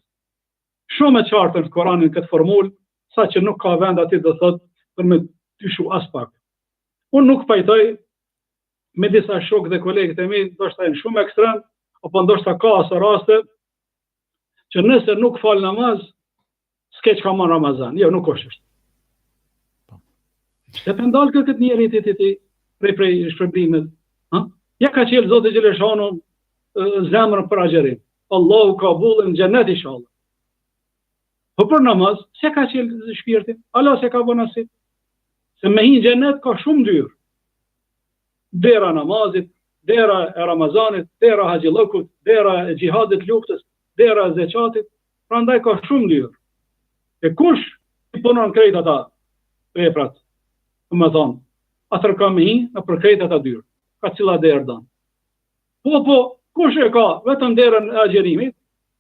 Shumë e qartë në Koranin këtë formulë, sa që nuk ka vend aty do thot për me tyshu as pak. Unë nuk pajtoj me disa shok dhe kolegët e mi, ndoshta janë shumë ekstrem, apo ndoshta ka asa raste që nëse nuk fal namaz, s'ke çka më Ramazan. Jo, nuk është. Se pendal këtë njeri ti prej shpërblimet. Ja ka qelë Zoti Gjeleshanu zemrën për agjerim. Allahu ka bullën në xhenet inshallah. Po për namaz, se ka qelë shpirtin? Allah se ka bën asit. Se me hinë xhenet ka shumë dyrë. Dera namazit, dera e Ramazanit, dera haxhillëkut, dera e xihadit luftës, dera e zeqatit, prandaj ka shumë dyrë. E kush i punon krejt ata veprat, më thonë, atër ka me hi në për krejt ata dyrë, ka cila derë dan. Po, kush e ka vetëm derën e agjerimit,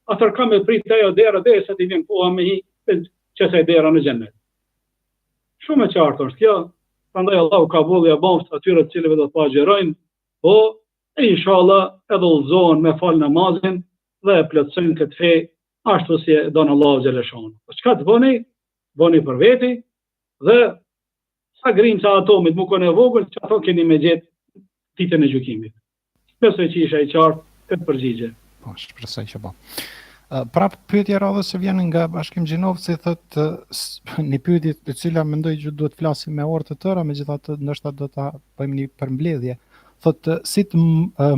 atër ka me prit ajo derë dhe se ti vjen koha me hi që se dera në xhenet. Shumë e qartë është kjo, prandaj Allahu ka volli e boftë atyre të cilëve do të agjerojnë, po e inshallah edhe udhëzohen me fal namazin dhe e plotësojnë këtë fe ashtu si e don Allahu xhaleshon. Çka të bëni? Bëni për veti dhe sa grimca atomit më kon e vogël, që ato keni me gjetë ditën e gjykimit. Besoj që isha i qartë këtë përgjigje. Po, shpresoj që po. Prap pyetja radhës që vjen nga Bashkim Gjinovci, thotë një pyetje të cila mendoj që duhet flasim me orë të tëra, megjithatë ndoshta do ta bëjmë një përmbledhje. Thotë si të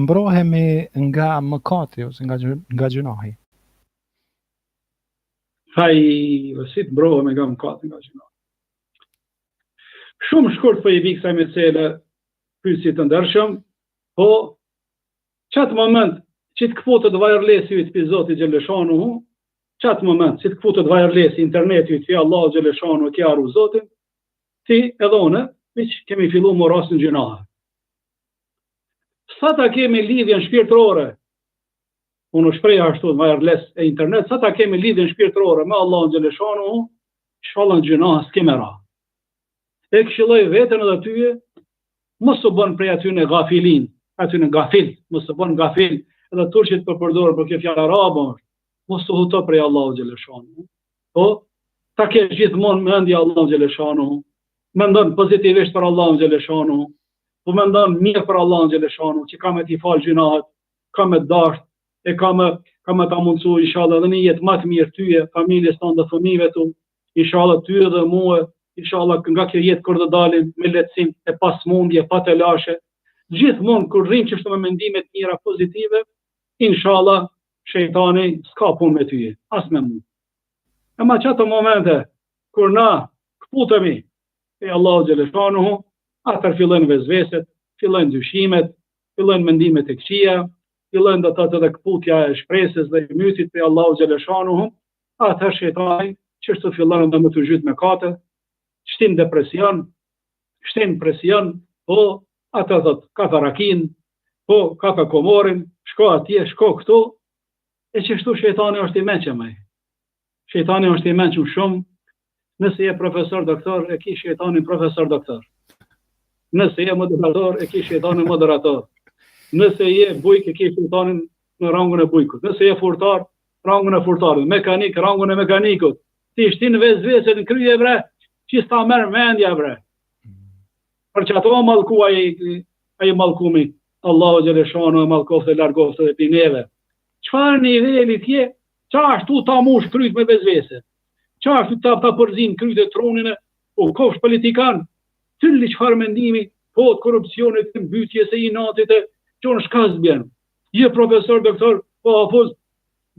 mbrohemi nga mëkati ose nga gjunahi. Si të mbrohemi nga mëkati, nga gjunahi. Shumë shkurt po i vi kësaj mesele pyetësit të ndershëm, po çat moment që të këputët wireless ju të Zoti Gjeleshanu, qatë moment që të këputët wireless internet ju të Allah Gjeleshanu e kjaru Zotin, ti edhe une, që kemi fillu më rasën gjinahe. Sa ta kemi lidhjen shpirtërore, unë shpreja ashtu në wireless e internet, sa ta kemi lidhjen shpirtërore me Allah Gjeleshanu, shfallën gjinahe s'keme ra. E këshilloj vetën edhe tyje, mos u bën prej aty në gafilin, aty në gafil, mos u bën gafil, edhe turqit për përdorë për kjo fjallë arabë, mos të huto prej Allahu Gjeleshanu. Po, ta ke gjithmonë mendje Allahu Gjeleshanu, mendon pozitivisht për Allahu Gjeleshanu, po mendon mirë për Allahu Gjeleshanu, që ka me t'i falë gjinahet, ka me dasht, e ka me ta mundësu, inshallah, dhe një jetë matë mirë tyje, familjes tonë dhe fëmijëve tu, inshallah tyje dhe muë, inshallah nga kjo jetë kur dhe dalim, me letësim, e pas mundje, pa të lashe, gjithmonë kur rrim që shtë me mendimet mira pozitive, inshallah, shejtani s'ka pun me tyje, as me mu. E ma qatë momente, kur na këputemi e Allahu Gjeleshanu, atër fillojnë vezveset, fillojnë dyshimet, fillojnë mendimet e këqia, fillojnë dhe të dhe këputja e shpresës dhe i mytit për Allahu Gjeleshanu, atër shejtani qështu fillojnë dhe më të gjytë me kate, shtin depresion, shtin presion, po atër dhe ka të rakin, po ka të komorin, shko atje, shko këtu, e që shtu shejtani është i meqemaj. shejtani është i mençur shumë. Nëse je profesor doktor, e ki shejtanin profesor doktor. Nëse je moderator, e ki shejtanin moderator. Nëse je bujk, e ki shejtanin në rangun e bujkut. Nëse je furtar, rangun e furtarit. Mekanik, rangun e mekanikut. Ti shtin vezveset në krye bre, që s'ta merr mendja bre. Për që ato mallku ai mallkumi, Allahu xhaleshano e mallkofte largofte dhe pineve. Çfarë niveli tje? Çashtu ta mush kryt me vezvese. Çashtu ta përzin kryt e tronin o kofsh politikan. Tylli çfarë mendimi, po të korrupsionit, të mbytjes e inatit e çon shkas bjen. Je profesor doktor, po hafuz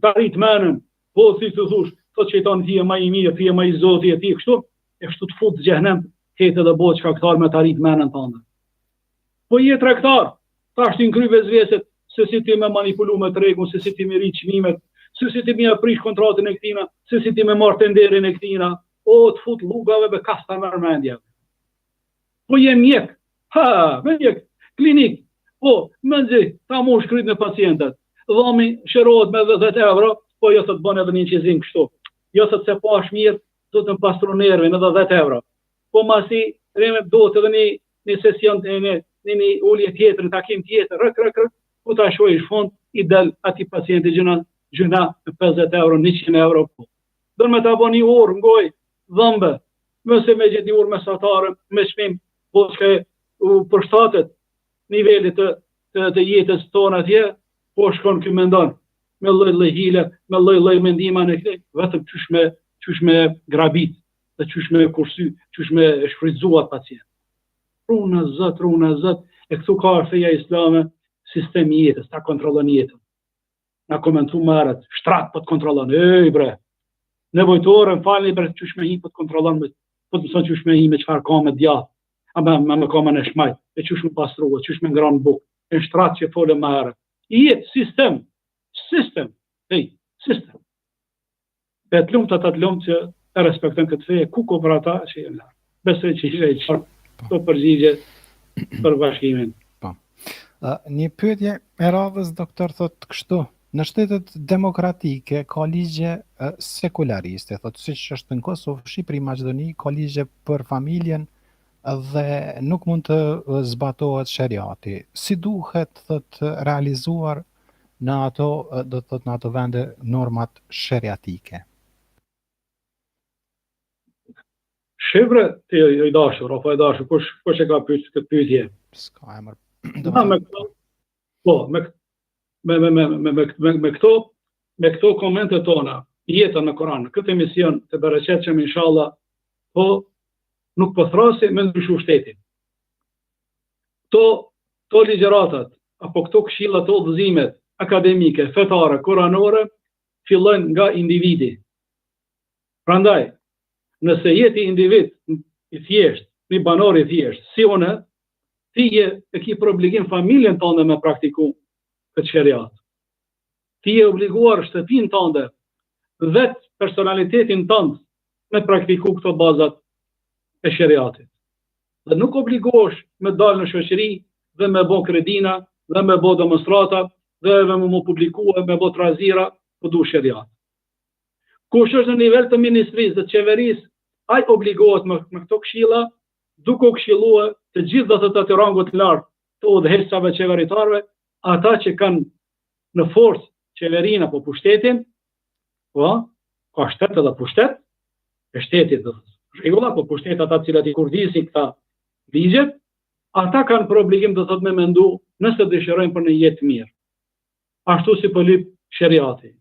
darit menën, po si të thush, thot shejtani ti je më i mirë, ti je më i Zoti e ti kështu, e kështu të fut në xhenem, hetë edhe bëhet shkaktar me të arrit menën tënde. Po je tregtar, tash ti ngry vezveset se si ti me manipulu me tregun, se si ti me rrit çmimet, se si ti me aprish kontratën e këtina, se si ti me marr tenderin e këtina, o të fut lugave be kasta mërmendja. Po je mjek, me mjek, klinik, po, mëndzi, ta mu shkryt me pacientet, dhami shërohet me 10 euro, po jo të të bën edhe një qizim kështu, jo të se pash mirë, do të më pastru nervin edhe 10 euro, po masi, reme do të edhe një sesion, një ullje tjetër, një takim tjetër, rëk, po ta shoj ish fund, i del ati pacienti gjëna 50 euro, 100 euro, po. Do me ta bo një orë, ngoj, dhëmbe, mëse me gjithë një orë mesatarë, me shmim, po që u përshtatet nivelit të jetës tonë atje, po shkon kë mendon, me lloj hile, me lloj mendima në këtë, vetëm qysh me grabit, dhe qysh me kursy, qysh me shfrytzuat pacient. Runa zot, e këtu ka feja islame, sistemi jetës, ta kontrollon jetën. Na komentu marët, shtrat po të kontrollon, bre, nevojtore, më falni, bre, qysh me hi po të kontrollon, po të mëson qysh me hi me qëfar ka me djath, me koma në shmajt, e qysh me pastruat, qysh me ngranë buk, e shtrat që fole më herë. Jetë, sistem. Pe të lumë të lumë që e respektën këtë feje, ku ko për ata që jenë larë. Besoj që ishe i qarë të përgjigje për bashkimin. Një pyetje e radhës, doktor, thot kështu, në shtetet demokratike ka ligje sekulariste, thot siç është në Kosovë, Shqipëri, Maqedoni, ka ligje për familjen dhe nuk mund të zbatohet shariati. Si duhet thot realizuar në ato, do të thot në ato vende normat shariatike? Shqibre, ti i dashur, apo i dashur, kush e ka pyet këtë pyetje? S'ka emër. Me këto komente tona, jetën në Koran, këtë emision të bereqetshëm inshallah, po nuk po thrasi me ndryshu shtetin. To ligjeratat, apo këto këshilla, to udhëzimet akademike, fetare, koranore, fillojnë nga individi. Prandaj, nëse jeti individ i thjesht, një banor i thjesht, si une, ti e ki për obligim familjen tënde me praktiku këtë shariat. Ti e obliguar shtëpin tënde, vetë personalitetin tënd me praktiku këto bazat e shariatit. Dhe nuk obligosh me dalë në shoqëri dhe me bo kredina, dhe me bo demonstrata, dhe me mu publikua, me bo trazira, po du shariat. Kush është në nivel të ministrisë dhe qeverisë, ai obligohet me këto këshilla, duke u këshillua të gjithë dhe të rangut lartë të udhëheqësave qeveritarve, ata që kanë në forcë qeverinë apo pushtetin, po, ka shtet edhe pushtet, e shtetit dhe rregulla, po pushtet ata cilat i kurdisin këta ligjet, ata kanë për obligim të thot me mendu nëse dëshirojnë për një jetë mirë. Ashtu si po lyp shariati.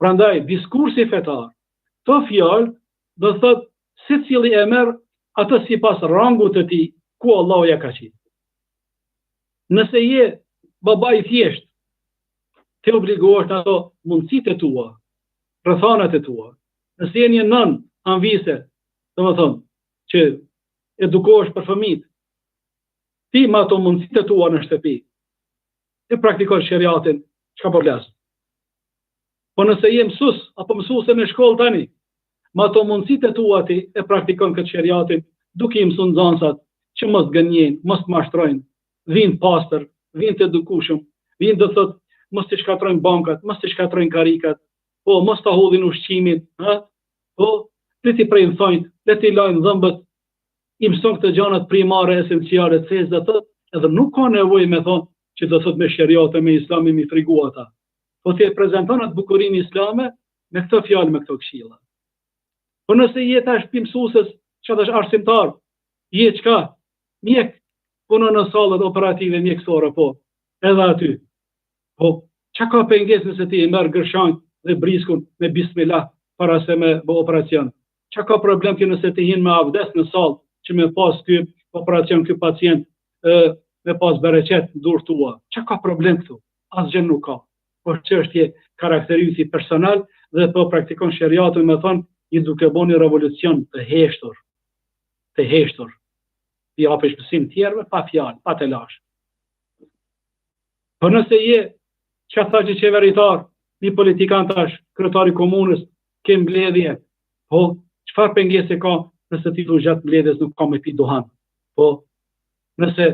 Prandaj, diskursi fetar, të fjalë do thot se cili e merr atë sipas rangut të tij, ku Allahu ja ka qitë. Nëse je baba i thjesht, te obligohesh në ato mundësitë e tua, rrethanat e tua. Nëse je një nën anvise, domethënë që edukohesh për fëmijët, ti me ato mundësitë e tua në shtëpi, e praktikosh shariatin, çka po flas. Po nëse je mësues apo mësuese në shkollë tani, me ato mundësitë e tua ti e praktikon këtë shariatin, duke i mësuar nxënësat që mos gënjejnë, mos mashtrojnë, vinë pastër, vinë të edukueshëm, vinë do thotë mos të shkatrojnë bankat, mos të shkatrojnë karikat, po mos ta hodhin ushqimin, po le ti prejnë thonjt, le ti lajnë dhëmbët, i mëson këtë gjanat primare, esenciale, thesë dhe edhe nuk ka nevojë me thonë që do thot me shariate, me islamin, mi frigu ata. Po ti e prezanton atë bukurinë islame me këtë fjalë, me këto këshilla. Po nëse je tash mësuesës, çfarë është arsimtar, je çka? Mjek, punon në sallat operative mjekësore, po, edhe aty. Po, çka ka pengesë nëse ti e merr gërshanj dhe briskun me bismillah para se me bë operacion? Çka ka problem që nëse ti hin me abdes në sallë që me pas ky operacion ky pacient me pas bereqet në durë tua? Çka ka problem këtu? Asgjë nuk ka. Po çështje karakteristike personal dhe po praktikon shariatën, me thonë i duke bënë revolucion të heshtur. Të heshtur. Ti hapesh mësim tjerëve pa fjalë, pa të lash. Po nëse je që tha që qeveritar, një politikan tash, kryetari komunës, ke mbledhje, po çfarë pengese ka nëse ti du gjatë mbledhjes nuk ka me pi duhan? Po nëse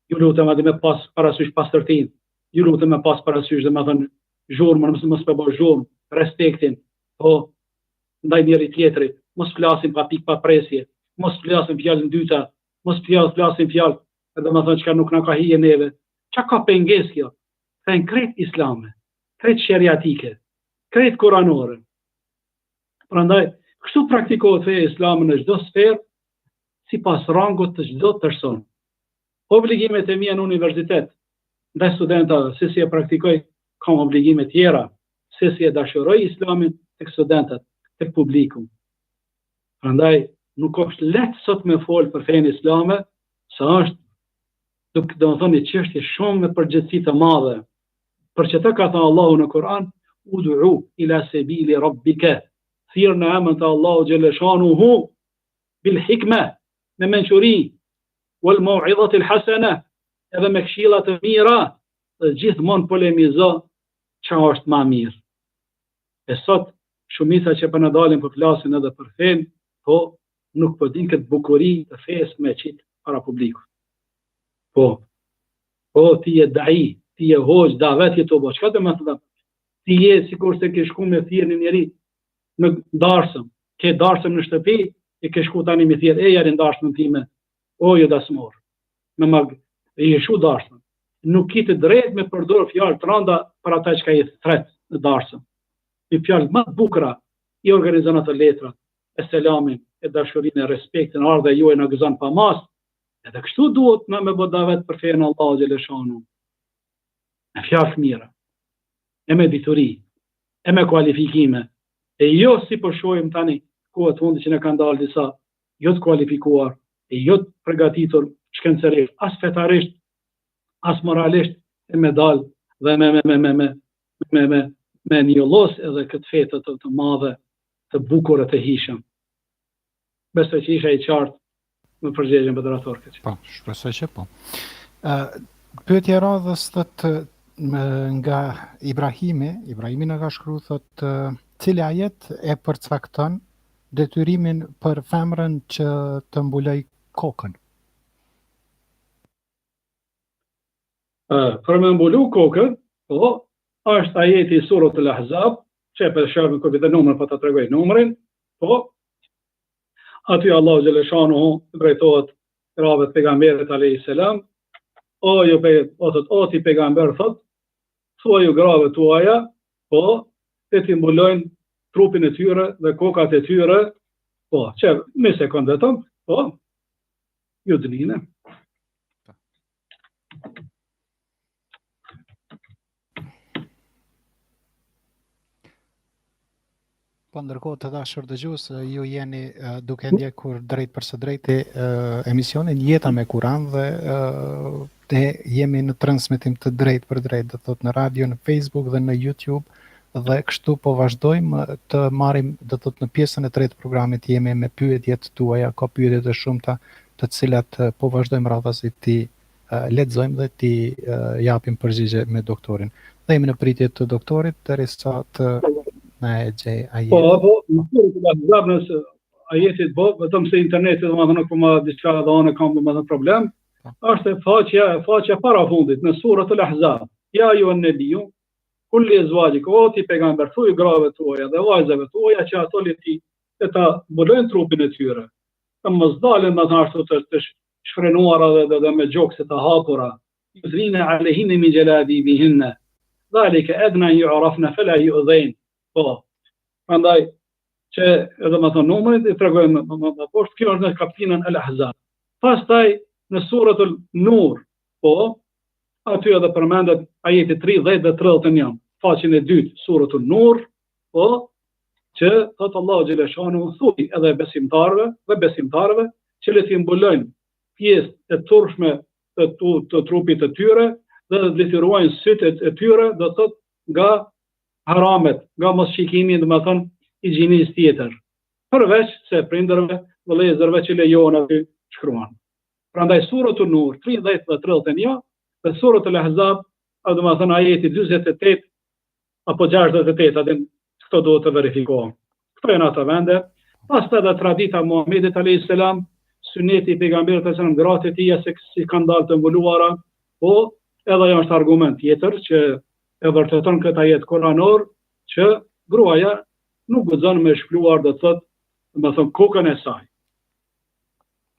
ju lutem atë me pas parasysh pastërtin, ju lutem me pas parasysh dhe me thënë zhurmën, mos me bë zhurmë, respektin, po ndaj njëri tjetrit, mos flasim pa pikë pa presje, mos flasim fjalë dyta, mos flasim fjalë, edhe me thënë çka nuk na ka hije neve. Çka ka pengesë kjo? Thënë krejt islame, krejt shariatike, krejt kuranore. Prandaj, kështu praktikohet feja islame në çdo sferë, sipas rangut të çdo person. Obligimet e mia në universitet, ndaj studentave, se si e praktikoj, kam obligime tjera, se si e dashuroj islamin tek studentët, tek publikum. Prandaj, nuk është lehtë sot me folë për fenë islame, se është, do të thonë, një çështje shumë me përgjegjësi të madhe. Për që të ka thënë Allahu në Kur'an, ud'u ila sabili rabbika, thirr në emrin të Allahu xhelle shanuhu bil hikme, me mençuri, wal mau'izati al hasana, edhe me këshilla të mira, dhe gjithmonë polemizo çfarë është më mirë. E sot shumica që po na dalin po flasin edhe për fen, po nuk po din këtë bukuri të fesë me qit para publikut. Po ti je dai, ti je hoxh, davet je to bo. Çka do të thotë? Ti je sikur se ke shku me thirr një njeri në darsëm, ke darsëm në shtëpi, e ke shku tani me thirr, jari darsmën time, o jo dasmor. Me mag, e shu darsëm. Nuk ki të drejt me përdor fjalë të rënda për ata që ka i thret në darsëm. Me fjalë më të bukura i organizon ato letrat, e selamin, e dashurinë, e respektin, ardha juaj na gëzon pa mas. Edhe kështu duhet na me bë davet për fenë Allahu xhelle shanu. Me fjalë mira, e me dituri, e me kualifikime, e jo si po shohim tani kohët fundi që ne kanë dalë disa jo të kualifikuar, e jo të përgatitur shkencërisht, as fetarisht, as moralisht, e me dalë dhe me një llos edhe këtë fetë të madhe, të bukur e të hishëm. Besoj që isha i qartë me përgjigjen moderator këtë. Po, shpresoj që po. Pyetja e radhës thotë nga Ibrahimi na ka shkruar thotë cili ajet e përcakton detyrimin për femrën që të mbuloj kokën. Për me mbulu kokën, po, është ajeti i surës Al-Ahzab, që e për shërën këtë dhe numër, po të tregoj numërin, po, aty Allahu xhelle shanuhu drejtohet grave të pejgamberit alayhis salam, o ti pejgamber thot, thua ju grave tuaja, po, të ti mbulojnë trupin e tyre dhe kokat e tyre, po, që me sekondë vetëm, po, ju dënine. Po ndërkohë të dashur dëgjues, ju jeni duke ndjekur drejt për së drejti emisionin Jeta me Kur'an dhe jemi në transmetim të drejt për drejt, do thotë në radio, në Facebook dhe në YouTube, dhe kështu po vazhdojmë të marrim, do thotë në pjesën e tretë të programit jemi me pyetjet tuaja, ka pyetje të shumta të cilat po vazhdojmë radhazi ti lexojmë dhe ti japim përgjigje me doktorin. Dhe jemi në pritje të doktorit derisa të na e gjej ajetin. Po, në surën Al-Ahzab nëse ajetit vetëm se interneti domethënë nuk po më diçka dhe kam domethënë problem, është faqja para fundit në surën Al-Ahzab. Ja ju an-nabiyyu kulli ezvajik, o ti pejgamber, thuaj grave tuaja dhe vajzave tuaja që ato le ti e ta bulojnë trupin e tyre. Të mos dalin me ashtu të shfrenuara dhe me gjokse të hapura. Yudhine alehinne min jalabibihinne. Dhalike edna yu'rafna fala yu'dhain. Po. Prandaj që edhe më thonë numrit i tregojmë më poshtë, kjo është në kapitullin Al-Ahzab. Pastaj në suratul Nur, po, aty edhe përmendet ajeti 30 dhe 31, faqen e dytë, suratul Nur, po, që thotë Allahu xhaleshanu thuaj edhe besimtarëve që le t'i mbulojnë pjesë e turshme të trupit të tyre dhe le t'i ruajnë sytë e tyre, do thotë nga haramet, nga mos shikimi, do të thonë higjinis tjetër, përveç se prindërve, vëllezërve që lejohen aty shkruan. Prandaj suratul Nur 30 dhe 31 dhe suratul Ahzab, do të thonë ajeti 48 apo 68, atë këto duhet të verifikohen. Këto janë ato vende. Pastaj edhe tradita Muhamedit alayhis salam, suneti i pejgamberit alayhis salam, gratë e tij se si kanë dalë të mbuluara, po edhe ajo është argument tjetër që e vërteton këtë ajet koranor që gruaja nuk guxon me shkruar, do të thotë, do të thonë kokën e saj.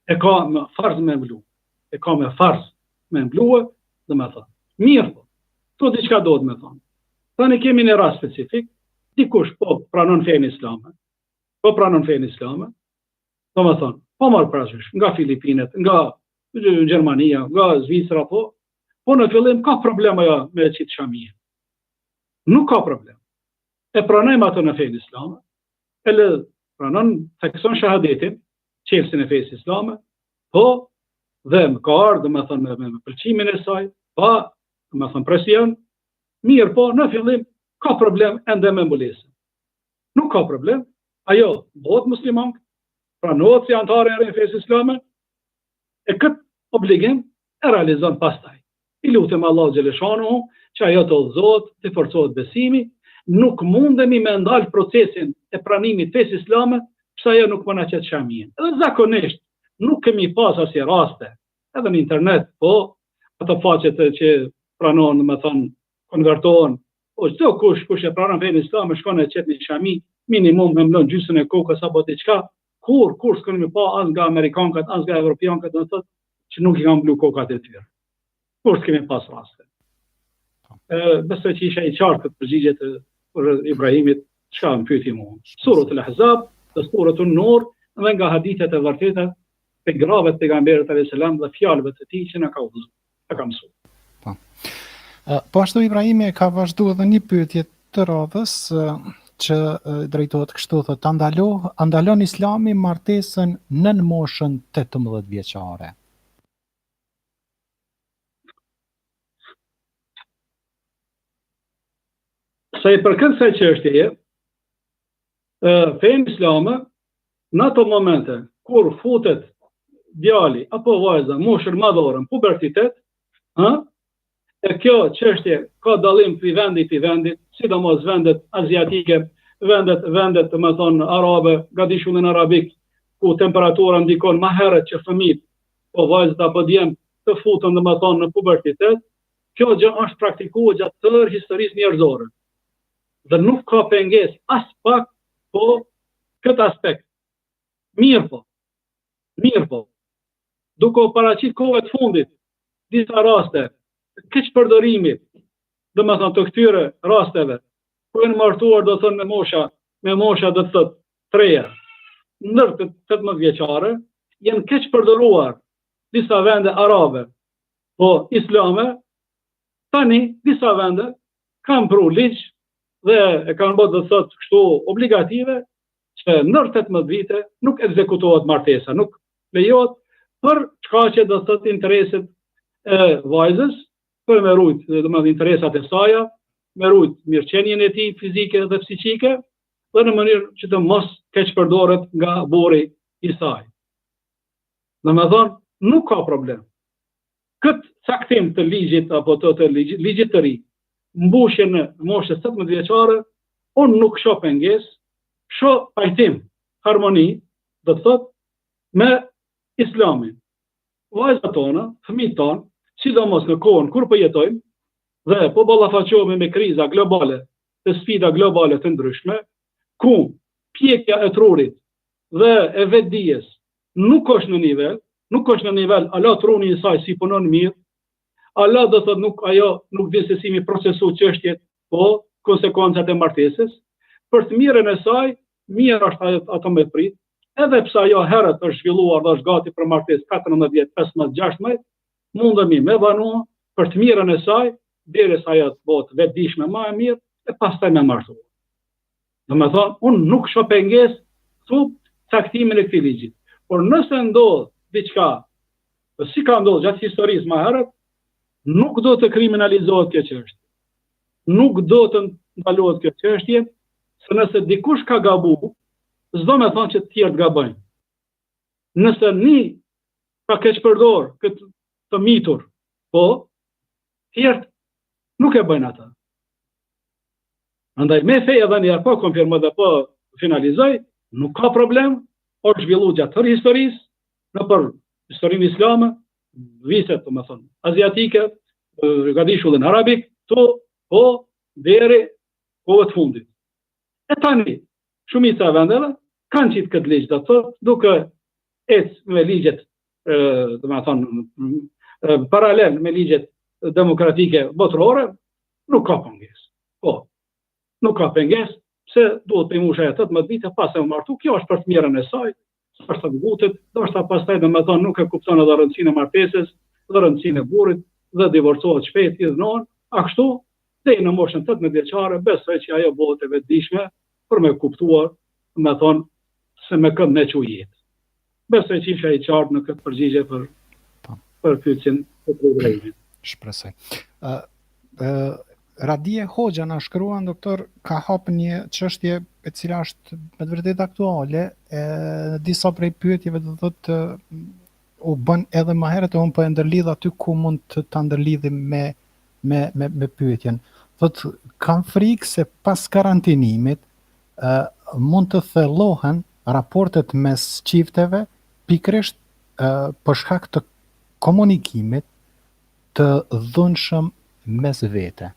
E ka me farz me mblu. E ka me farz me mbluë, do të thonë. Mirë po. To diçka do të më thonë. Tani kemi një rast specifik, dikush po pranon fenë islame. Po pranon fenë islame. Do të thonë, po marr parasysh nga Filipinet, nga Gjermania, nga Zvicra, po në fillim ka problem ajo me qitë shamie. Nuk ka problem. E pranojmë ato në fenë islame, e le pranon, thekson shahadetin, qelsin e fesë islame, po dhe më ka ardhë, me thonë, me pëlqimin e saj, pa, me thonë, presion, mirë po, në fillim, ka problem ende me mbulesën. Nuk ka problem, ajo bëhet musliman, pranohet si antare e fesë islame, e këtë obligim e realizon pastaj. I lutem Allah xhaleshanu që ajo të udhëzohet, të forcohet besimi, nuk mundemi me ndalë procesin e pranimit fesë islame, pse ajo nuk më na qet shamien. Edhe zakonisht nuk kemi pas asnjë raste, edhe në internet, po ato faqet që pranon, me thonë, konvertohen, po çdo kush e pranon fenë islame shkon e qet në shami, minimum me mlon gjysmën e kokës apo diçka, kur s'kemi me pa as nga amerikanët, as nga evropianët, do të thotë që nuk i kanë blu kokat e tyre. Kur s'kemi pas raste. Besoj që isha i qartë këtë përgjigje të Ibrahimit, çka më pyeti mua. Suratul Ahzab, dhe suratul Nur, dhe nga hadithet e vërteta pe gravet pejgamberit alayhis salam dhe fjalëve të tij që na ka udhëzuar, na ka mësuar. Po ashtu Ibrahimi ka vazhduar edhe një pyetje të radhës që drejtohet kështu, thotë, andalon Islami martesën nën moshën 18 vjeçare. Sa i përket kësaj çështjeje, fenë islame, në ato momente kur futet djali apo vajza moshën madhore në pubertet, e kjo çështje ka dallim pi vendit, sidomos vendet aziatike, vendet të më thonë arabe, gadishullin arabik, ku temperatura ndikon më herët që fëmijët, po vajzat apo djemt të futen, më thonë, në pubertet, kjo gjë është praktikuar gjatë tërë historisë njerëzore. Dhe nuk ka pengesë as pak po këtë aspekt. Mirë po. Duke u paraqit kohëve të fundit, disa raste, keq përdorimit, dhe më thonë të këtyre rasteve, ku janë martuar, do thonë, me mosha do të thotë 3, ndër të 18 vjeçare, janë keq përdoruar disa vende arabe, po islame, tani disa vende kanë pru ligj dhe e kanë bërë, do të thotë, kështu obligative që ndër 18 vite nuk ekzekutohet martesa, nuk lejohet për shkaqe, do të thotë, intereset e vajzës, për me rujt, domethënë interesat e saj, me rujt mirëqenien e tij fizike dhe psiqike, dhe në mënyrë që të mos keq përdoret nga burri i saj. Domethënë, nuk ka problem. Këtë caktim të ligjit apo të ligjit të ri, mbushje në moshën 17 vjeçare, unë nuk shoh pengesë, shoh pajtim, harmoni, do të thotë, me islamin. Vajzat tona, fëmijët tonë, sidomos në kohën kur po jetojmë, Dhe po ballafaqohemi me kriza globale, të sfida globale të ndryshme, ku pjekja e trurit dhe e vetdijes nuk është në nivel, ala truni i saj si punon mirë, ala do thotë ajo nuk din se si mi procesu çështjet, po konsekwencat e martesës, për të mirën e saj, mirë është ato me prit, edhe pse ajo herët është zhvilluar dhe është gati për martesë 14 vjet, 15, 16, mundemi me banua për të mirën e saj, derisa ajo të bëhet vetdijshme më e mirë, e pastaj me martu. Domethënë, unë nuk shoh pengesë sub caktimin e këtij ligji. Por nëse ndodh diçka, si ka ndodhur gjatë historisë më herët, nuk do të kriminalizohet kjo çështje. Nuk do të ndalohet kjo çështje, se nëse dikush ka gabu, s'do me thonë që të tjerë të gabojnë. Nëse një ka keq përdor këtë të mitur, po, tjerë nuk e bëjnë ata. Andaj me feja dhe njerë po konfirmoj dhe po finalizoj, nuk ka problem, është zhvillu gjatë tërë historisë, në për historinë islame, viset, të më thonë, aziatike, gadishullin arabik, po, deri, kohët fundit. E tani, shumica e vendeve, kanë qitë këtë ligjë, të thotë, duke ecë me ligjet, të më thonë, paralel me ligjet demokratike botërore, nuk ka pengesë. Po, nuk ka pengesë, se duhet të imusha e 18 vite pas e u martu, kjo është për të mirën e saj, është të ngutet, do është ta pastaj dhe me thonë nuk e kupton edhe rëndësinë e martesës, dhe rëndësinë e burrit, dhe divorcohet shpejt i dhënon, a kështu, dhe në moshën 18 vjeçare, besoj që ajo bëhet e vetëdijshme për me kuptuar, me thonë, se me këtë ne që jetë. Besoj që isha i qartë në këtë përgjigje për pyetjen e problemit. Shpresoj. Radie Hoxha na shkruan, doktor, ka hap një çështje e cila është me të vërtetë aktuale, disa prej pyetjeve do thotë u bën edhe më herët, unë po e ndërlidh aty ku mund të ta ndërlidhim me pyetjen. Thotë, kam frikë se pas karantinimit mund të thellohen raportet mes çifteve pikërisht për shkak të komunikimit të dhunshëm mes vete.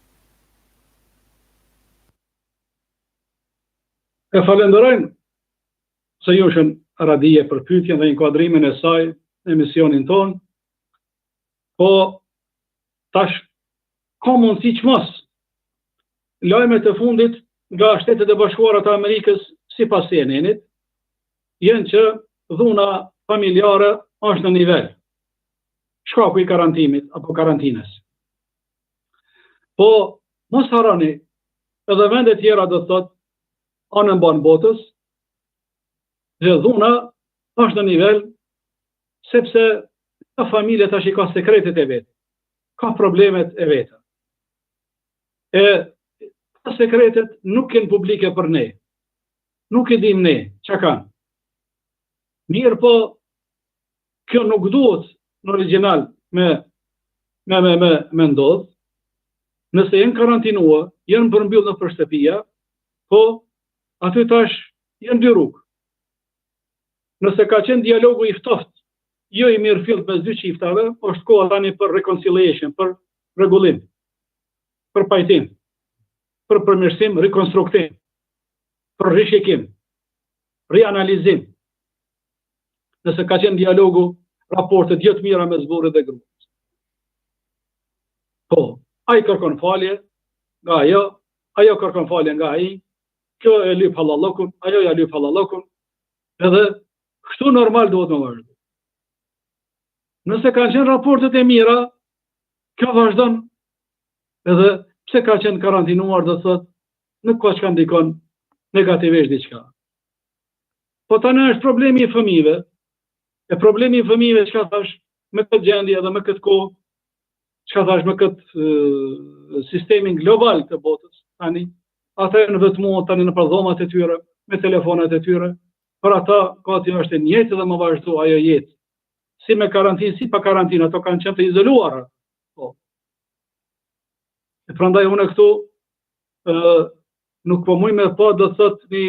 E falenderojmë se jushën Radie për pyetjen dhe inkuadrimin e saj në emisionin ton, po tash ka mundësi që mos lajmet e fundit nga Shtetet e Bashkuara të Amerikës sipas CNN-it janë që dhuna familjare është në nivel shkaku i karantimit apo karantinës. Po mos harroni, edhe vende tjera do të thotë anën banë botës, dhe dhuna është në nivel, sepse ka familje tash i ka sekretet e vetë, ka problemet e vetë. E ka sekretet nuk janë publike për ne, nuk e dim ne, që kanë. Mirë po, kjo nuk duhet në original me ndodhë, nëse jenë karantinua, jenë përmbyll në përshtëpia, po aty tash jenë dy rrugë. Nëse ka qenë dialogu i ftoftë, jo i mirë fillt mes dy çiftave, është koha tani për reconciliation, për rregullim, për pajtim, për përmirësim, rekonstruktim, për rishikim, rianalizim. Nëse ka qenë dialogu, raportet jo të mira mes burrit dhe gruas. Po, ai kërkon falje nga ajo kërkon falje nga ai, kjo e lyp hallallokun, ajo ja lyp hallallokun, edhe kështu normal duhet me vazhdu. Nëse kanë qenë raportet e mira, kjo vazhdon, edhe pse ka qenë karantinuar, do thotë, nuk ka që ka ndikon negativisht diçka. Po tani është problemi i fëmijëve, e problemi i fëmijëve çka thash me këtë gjendje edhe me këtë kohë, çka thash me këtë sistemin global të botës, tani ata në vetmuar tani në dhomat e tyre, me telefonat e tyre, për ata gati është e njëjtë dhe më vazhdu ajo jetë. Si me karantinë, si pa karantinë, ato kanë qenë të izoluara. Po. E prandaj unë këtu nuk po muj me pa do të thotë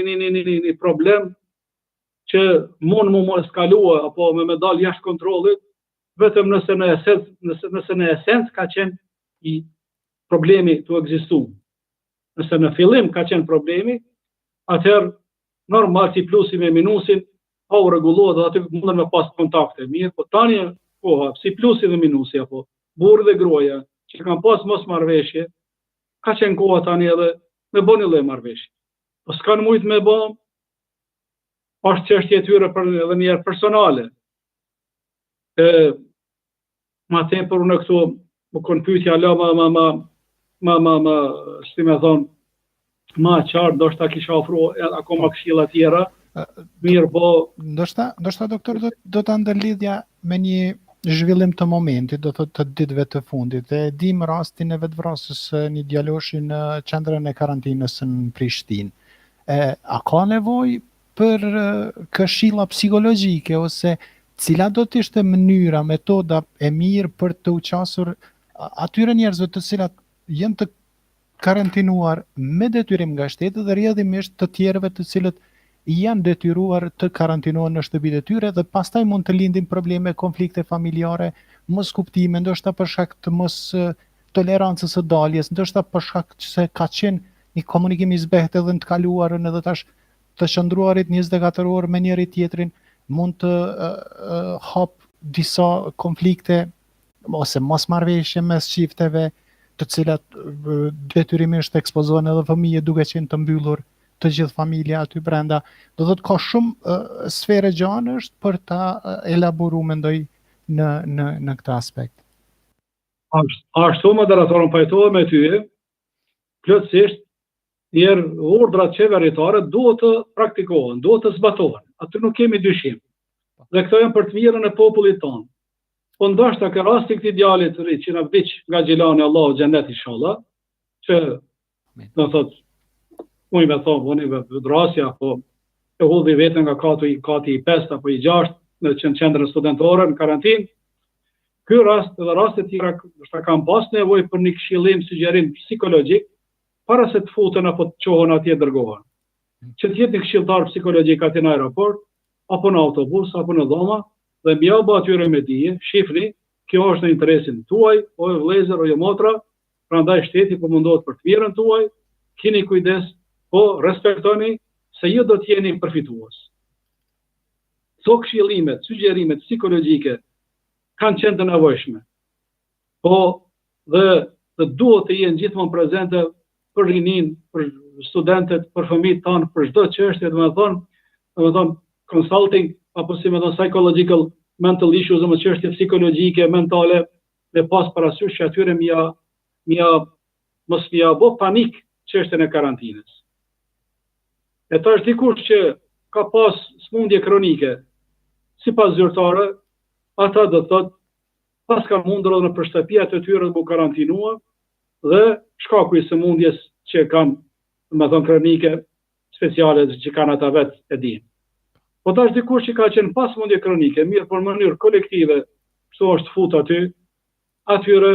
një problem që mund mu eskalua apo me dal jashtë kontrollit, vetëm nëse në esencë ka qenë problemi të ekzistu. Nëse në fillim ka qenë problemi, atëherë normal si plusi me minusin, pa u rregulluar dhe aty mundën me pas kontakte. Mirë, po tani koha, si plusi dhe minusi, apo burri dhe gruaja, që kanë pas mos marrëveshje, ka qenë koha tani edhe me bëni lloj marrëveshje. Po s'kan mujt me bë, është çështje e tyre për edhe një herë personale. Ma tepër unë këtu më kon pyetja si me thonë, ma qartë, ndoshta kisha ofruar akoma këshilla tjera. Mirë, po Ndoshta doktor do ta ndërlidhja me një zhvillim të momentit, do thotë të ditëve të fundit. E dim rastin e vetvrasjes së një djaloshi në qendrën e karantinës në Prishtinë. A ka nevojë për këshilla psikologjike ose cila do të ishte mënyra, metoda e mirë për të u qasur atyre njerëzve të cilat janë të karantinuar me detyrim nga shteti dhe rrjedhimisht të tjerëve të cilët janë detyruar të karantinohen në shtëpitë e tyre dhe pastaj mund të lindin probleme, konflikte familjare, mos kuptime, ndoshta për shkak të mos tolerancës së daljes, ndoshta për shkak se ka qenë një komunikim i zbehtë edhe në të kaluarën edhe tash të qëndruarit 24 orë me njëri tjetrin mund të hap disa konflikte ose mosmarrëveshje mes çifteve, të cilat detyrimisht ekspozohen edhe fëmijët duke qenë të mbyllur të gjithë familja aty brenda. Do thotë ka shumë sfere gjanësh për ta elaboruar mendoj në këtë aspekt. Ashtu moderatorën pajtohem me ty, plotësisht njerë urdhrat qeveritare duhet të praktikohen, duhet të zbatohen. Aty nuk kemi dyshim. Dhe këto janë për të mirën e popullit tonë. Po ndoshta ka rasti këtij djalit të ri që na vdiq nga xhelani Allahu xhennet inshallah, që do thotë unë me thonë, unë me drasja, apo e hodhi vetën nga kati i 5 apo i 6 në qendrën studentore në karantinë. Ky rast dhe raste të tjera ndoshta kanë pas nevojë për një këshillim, sugjerim psikologjik para se të futen apo të qohen atje dërgohen. Që të jetë një këshilltar psikologjik aty në aeroport, apo në autobus, apo në dhoma, dhe mjau atyre me dije, shifni, kjo është në interesin tuaj, o vëllezër, o motra, prandaj shteti po mundohet për të mirën tuaj, keni kujdes, po respektoni se ju do të jeni përfitues. Këto këshillimet, sugjerimet psikologjike kanë qenë të nevojshme. Po dhe duhet të jenë gjithmonë prezente për rinin, për studentët, për fëmijët tanë, për çdo çështje, domethënë consulting apo si më thon psychological mental issues, më çështje psikologjike, mentale, dhe pas parasysh që atyre mos mja bë panik çështjen e karantinës. E tash dikush që ka pas smundje kronike, sipas zyrtare, ata do thotë pas ka mundur edhe në përshtëpiat e tyre të karantinua dhe shkaku i sëmundjes që kanë, më thon kronike speciale që kanë ata vetë e dinë. Po tash dikush që ka qenë pas smundje kronike, mirë për mënyrë kolektive, kështu është fut aty, atyre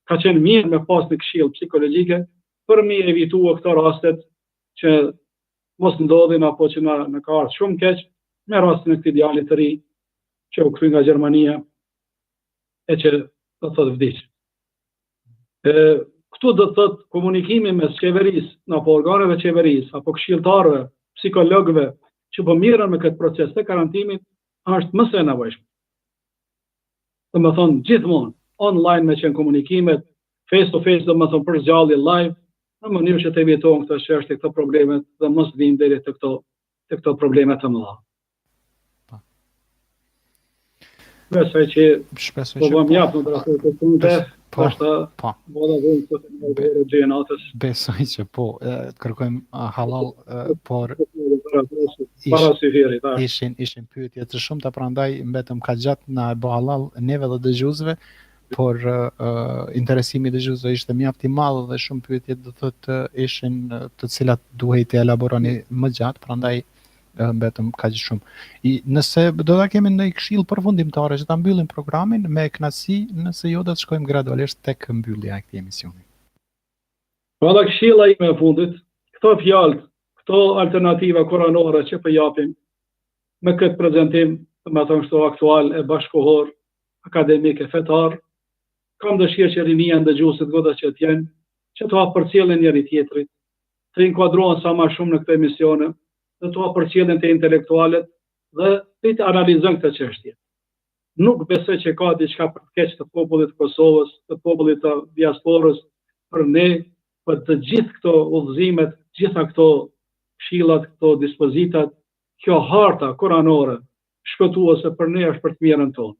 ka qenë mirë me pas në këshill psikologjike për mi evitua këto rastet që mos ndodhin apo që në ka ardhur shumë keq, me rastin e këtij djalit të ri që u kthye nga Gjermania e që do thotë vdiq. Këtu do thotë komunikimi mes qeverisë apo organeve qeverisë apo këshilltarëve, psikologëve që po mirën me këtë proces të karantinimit është më së nevojshme. Domethënë gjithmonë online me qenë komunikimet, face to face domethënë për zgjallje live, në mënyrë që të evitojmë këto çështje, këto probleme dhe mos vijmë deri te këto probleme të mëdha. Besoj që po vëmë japë në drastë të punte, besoj që po, kërkojmë halal, por ishin pyetje të shumta, prandaj mbetëm ka gjatë na e bë halal neve dhe dëgjuesve, por interesimi i dëgjuesve ishte mjaft i madh dhe shumë pyetje do thotë ishin të cilat duhej të elaboroni më gjatë, prandaj mbetëm kaq shumë. Nëse do ta kemi ndonjë këshill përfundimtare që ta mbyllim programin, me kënaqësi, nëse jo do të shkojmë gradualisht tek mbyllja e këtij emisioni. Valla këshilla ime e fundit, këto fjalë, këto alternativa koranore që po japim me këtë prezantim, më thon kështu aktual e bashkohor, akademik e fetar, kam dëshirë që rinia ndëgjuesit goda që të jenë, që të hapërcjellen njëri tjetrit, të inkuadrohen sa më shumë në këtë emisione, dhe të hapërcjellen të intelektualet dhe të analizojnë këtë çështje. Nuk besoj që ka diçka për të keq të popullit të Kosovës, të popullit të diasporës, për ne, për të gjithë këto udhëzimet, gjitha këto këshillat, këto dispozitat, kjo harta kuranore, shpëtuese për ne është për të mirën tonë.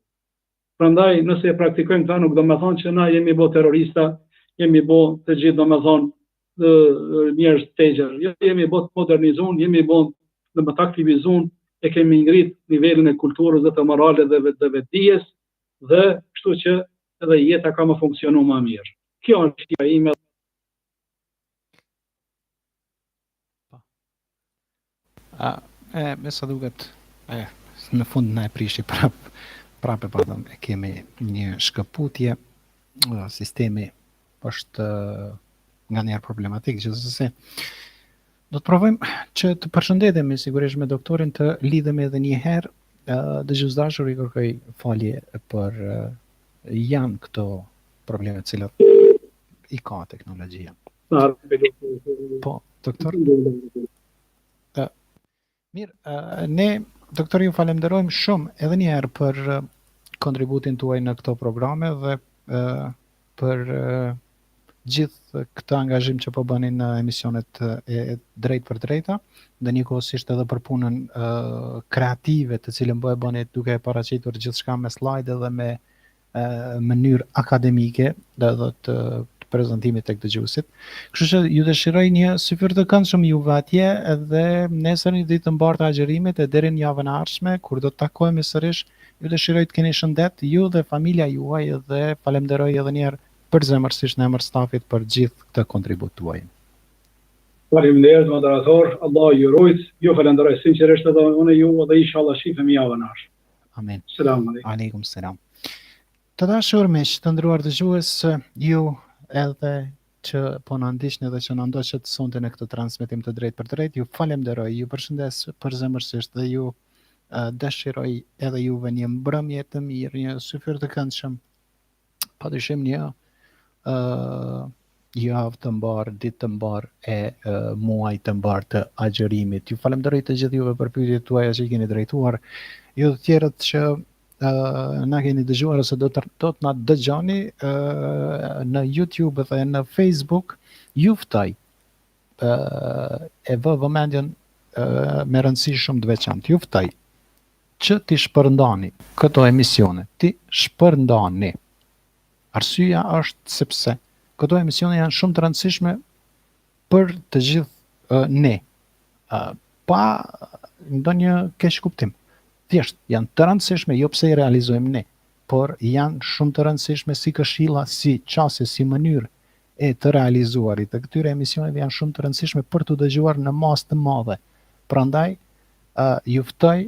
Prandaj, nëse e praktikojmë këta, nuk do me thonë që na jemi bo terrorista, jemi bo të gjithë do me thonë njerëz të tegjer. Jemi bo të modernizun, jemi bo dhe më të aktivizun, e kemi ngrit nivelin e kulturës dhe të moralit dhe vetdijes, dhe kështu që edhe jeta ka më funksionu më mirë. Kjo është shqia ime. Me sa duket, në fund na e prishi prapë pardon, e kemi një shkëputje, sistemi është nga njerë problematik, gjithsesi. Do të provojmë që të përshëndetemi sigurisht me doktorin, të lidhemi edhe një herë, dëgjuesdashur, i kërkoj falje për janë këto probleme të cilat i ka teknologjia. Po, doktor? Mirë, ne, doktor, ju falenderojmë shumë edhe një herë për kontributin tuaj në këto programe dhe për gjithë këtë angazhim që po bëni në emisionet e drejt për drejta, dhe njëkohësisht edhe për punën kreative të cilën bëni duke e paraqitur gjithçka me slide dhe me mënyrë akademike dhe të prezantimit tek dëgjuesit. Kështu që ju dëshiroj një syfyr të këndshëm juve atje, edhe nesër një ditë të mbarë të agjerimit e deri në javën e ardhshme, kur do të takohemi sërish, ju dëshiroj të keni shëndet, ju dhe familja juaj, dhe falenderoj edhe një herë përzemërsisht në emër stafit për gjithë këtë kontribut tuaj. Faleminderit moderator, Allah ju rujt, ju falenderoj sinqerisht edhe unë ju, dhe inshallah shifemi javën e ardhshme. Amin. Selam aleikum. Aleikum selam. Të dashur miq, të nderuar dëgjues, ju edhe që po na ndiqni dhe që na ndoqët sonte në këtë transmetim të drejt për drejt, ju falenderoj, ju përshëndes përzemërsisht dhe ju dëshiroj edhe juve një mbrëmje të mirë, një syfyr të këndshëm, padyshim një javë të mbarë, ditë të mbarë e muaj të mbarë të agjerimit. Ju falenderoj të gjithë juve për pyetjet tuaja që i keni drejtuar, ju të tjerët që na keni dëgjuar ose do të na dëgjoni në YouTube dhe në Facebook, ju ftoj e vë vëmendjen me rëndësi shumë të veçantë. Ju ftoj që ti shpërndani këto emisione, ti shpërndani. Arsyeja është sepse këto emisione janë shumë të rëndësishme për të gjithë ne, pa ndonjë keq kuptim. Thjesht janë të rëndësishme jo pse i realizojmë ne, por janë shumë të rëndësishme si këshilla, si çësia, si mënyrë e të realizuarit të këtyre emisioneve janë shumë të rëndësishme për të dëgjuar në masë të madhe. Prandaj ju ftoj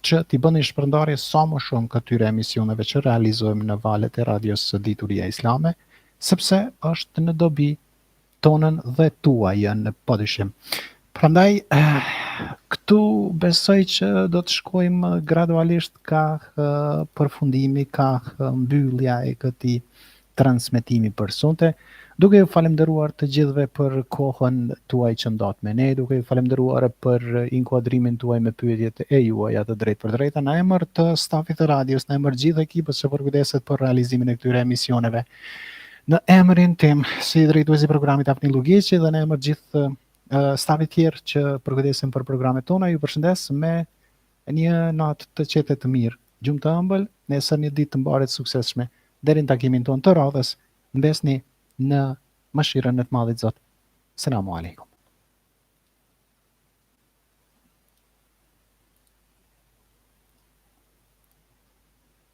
që t'i bëni shpërndarje sa më shumë këtyre emisioneve që realizojmë në valët e radios së Dituria Islame, sepse është në dobi tonën dhe tuajën, padyshim. Prandaj, këtu besoj që do të shkojmë gradualisht ka përfundimi, ka mbyllja e këtij transmetimi për sonte, duke ju falenderuar të gjithëve për kohën tuaj që ndat me ne, duke ju falenderuar për inkuadrimin tuaj me pyetjet e juaja të drejt për drejta, në emër të stafit të radios, në emër gjithë ekipës që përkujdeset për realizimin e këtyre emisioneve, në emrin tim si drejtuesi i programit Afni Lugeqi dhe në emër gjithë stafit tjerë që përkujdesin për programet tona, ju përshëndes me një natë të qetë të mirë, gjumë të ëmbël, nesër një ditë të mbarë të suksesshme, deri në takimin tonë të radhës, mbesni në mëshirën e të Madhit Zot. Selamu alaikum.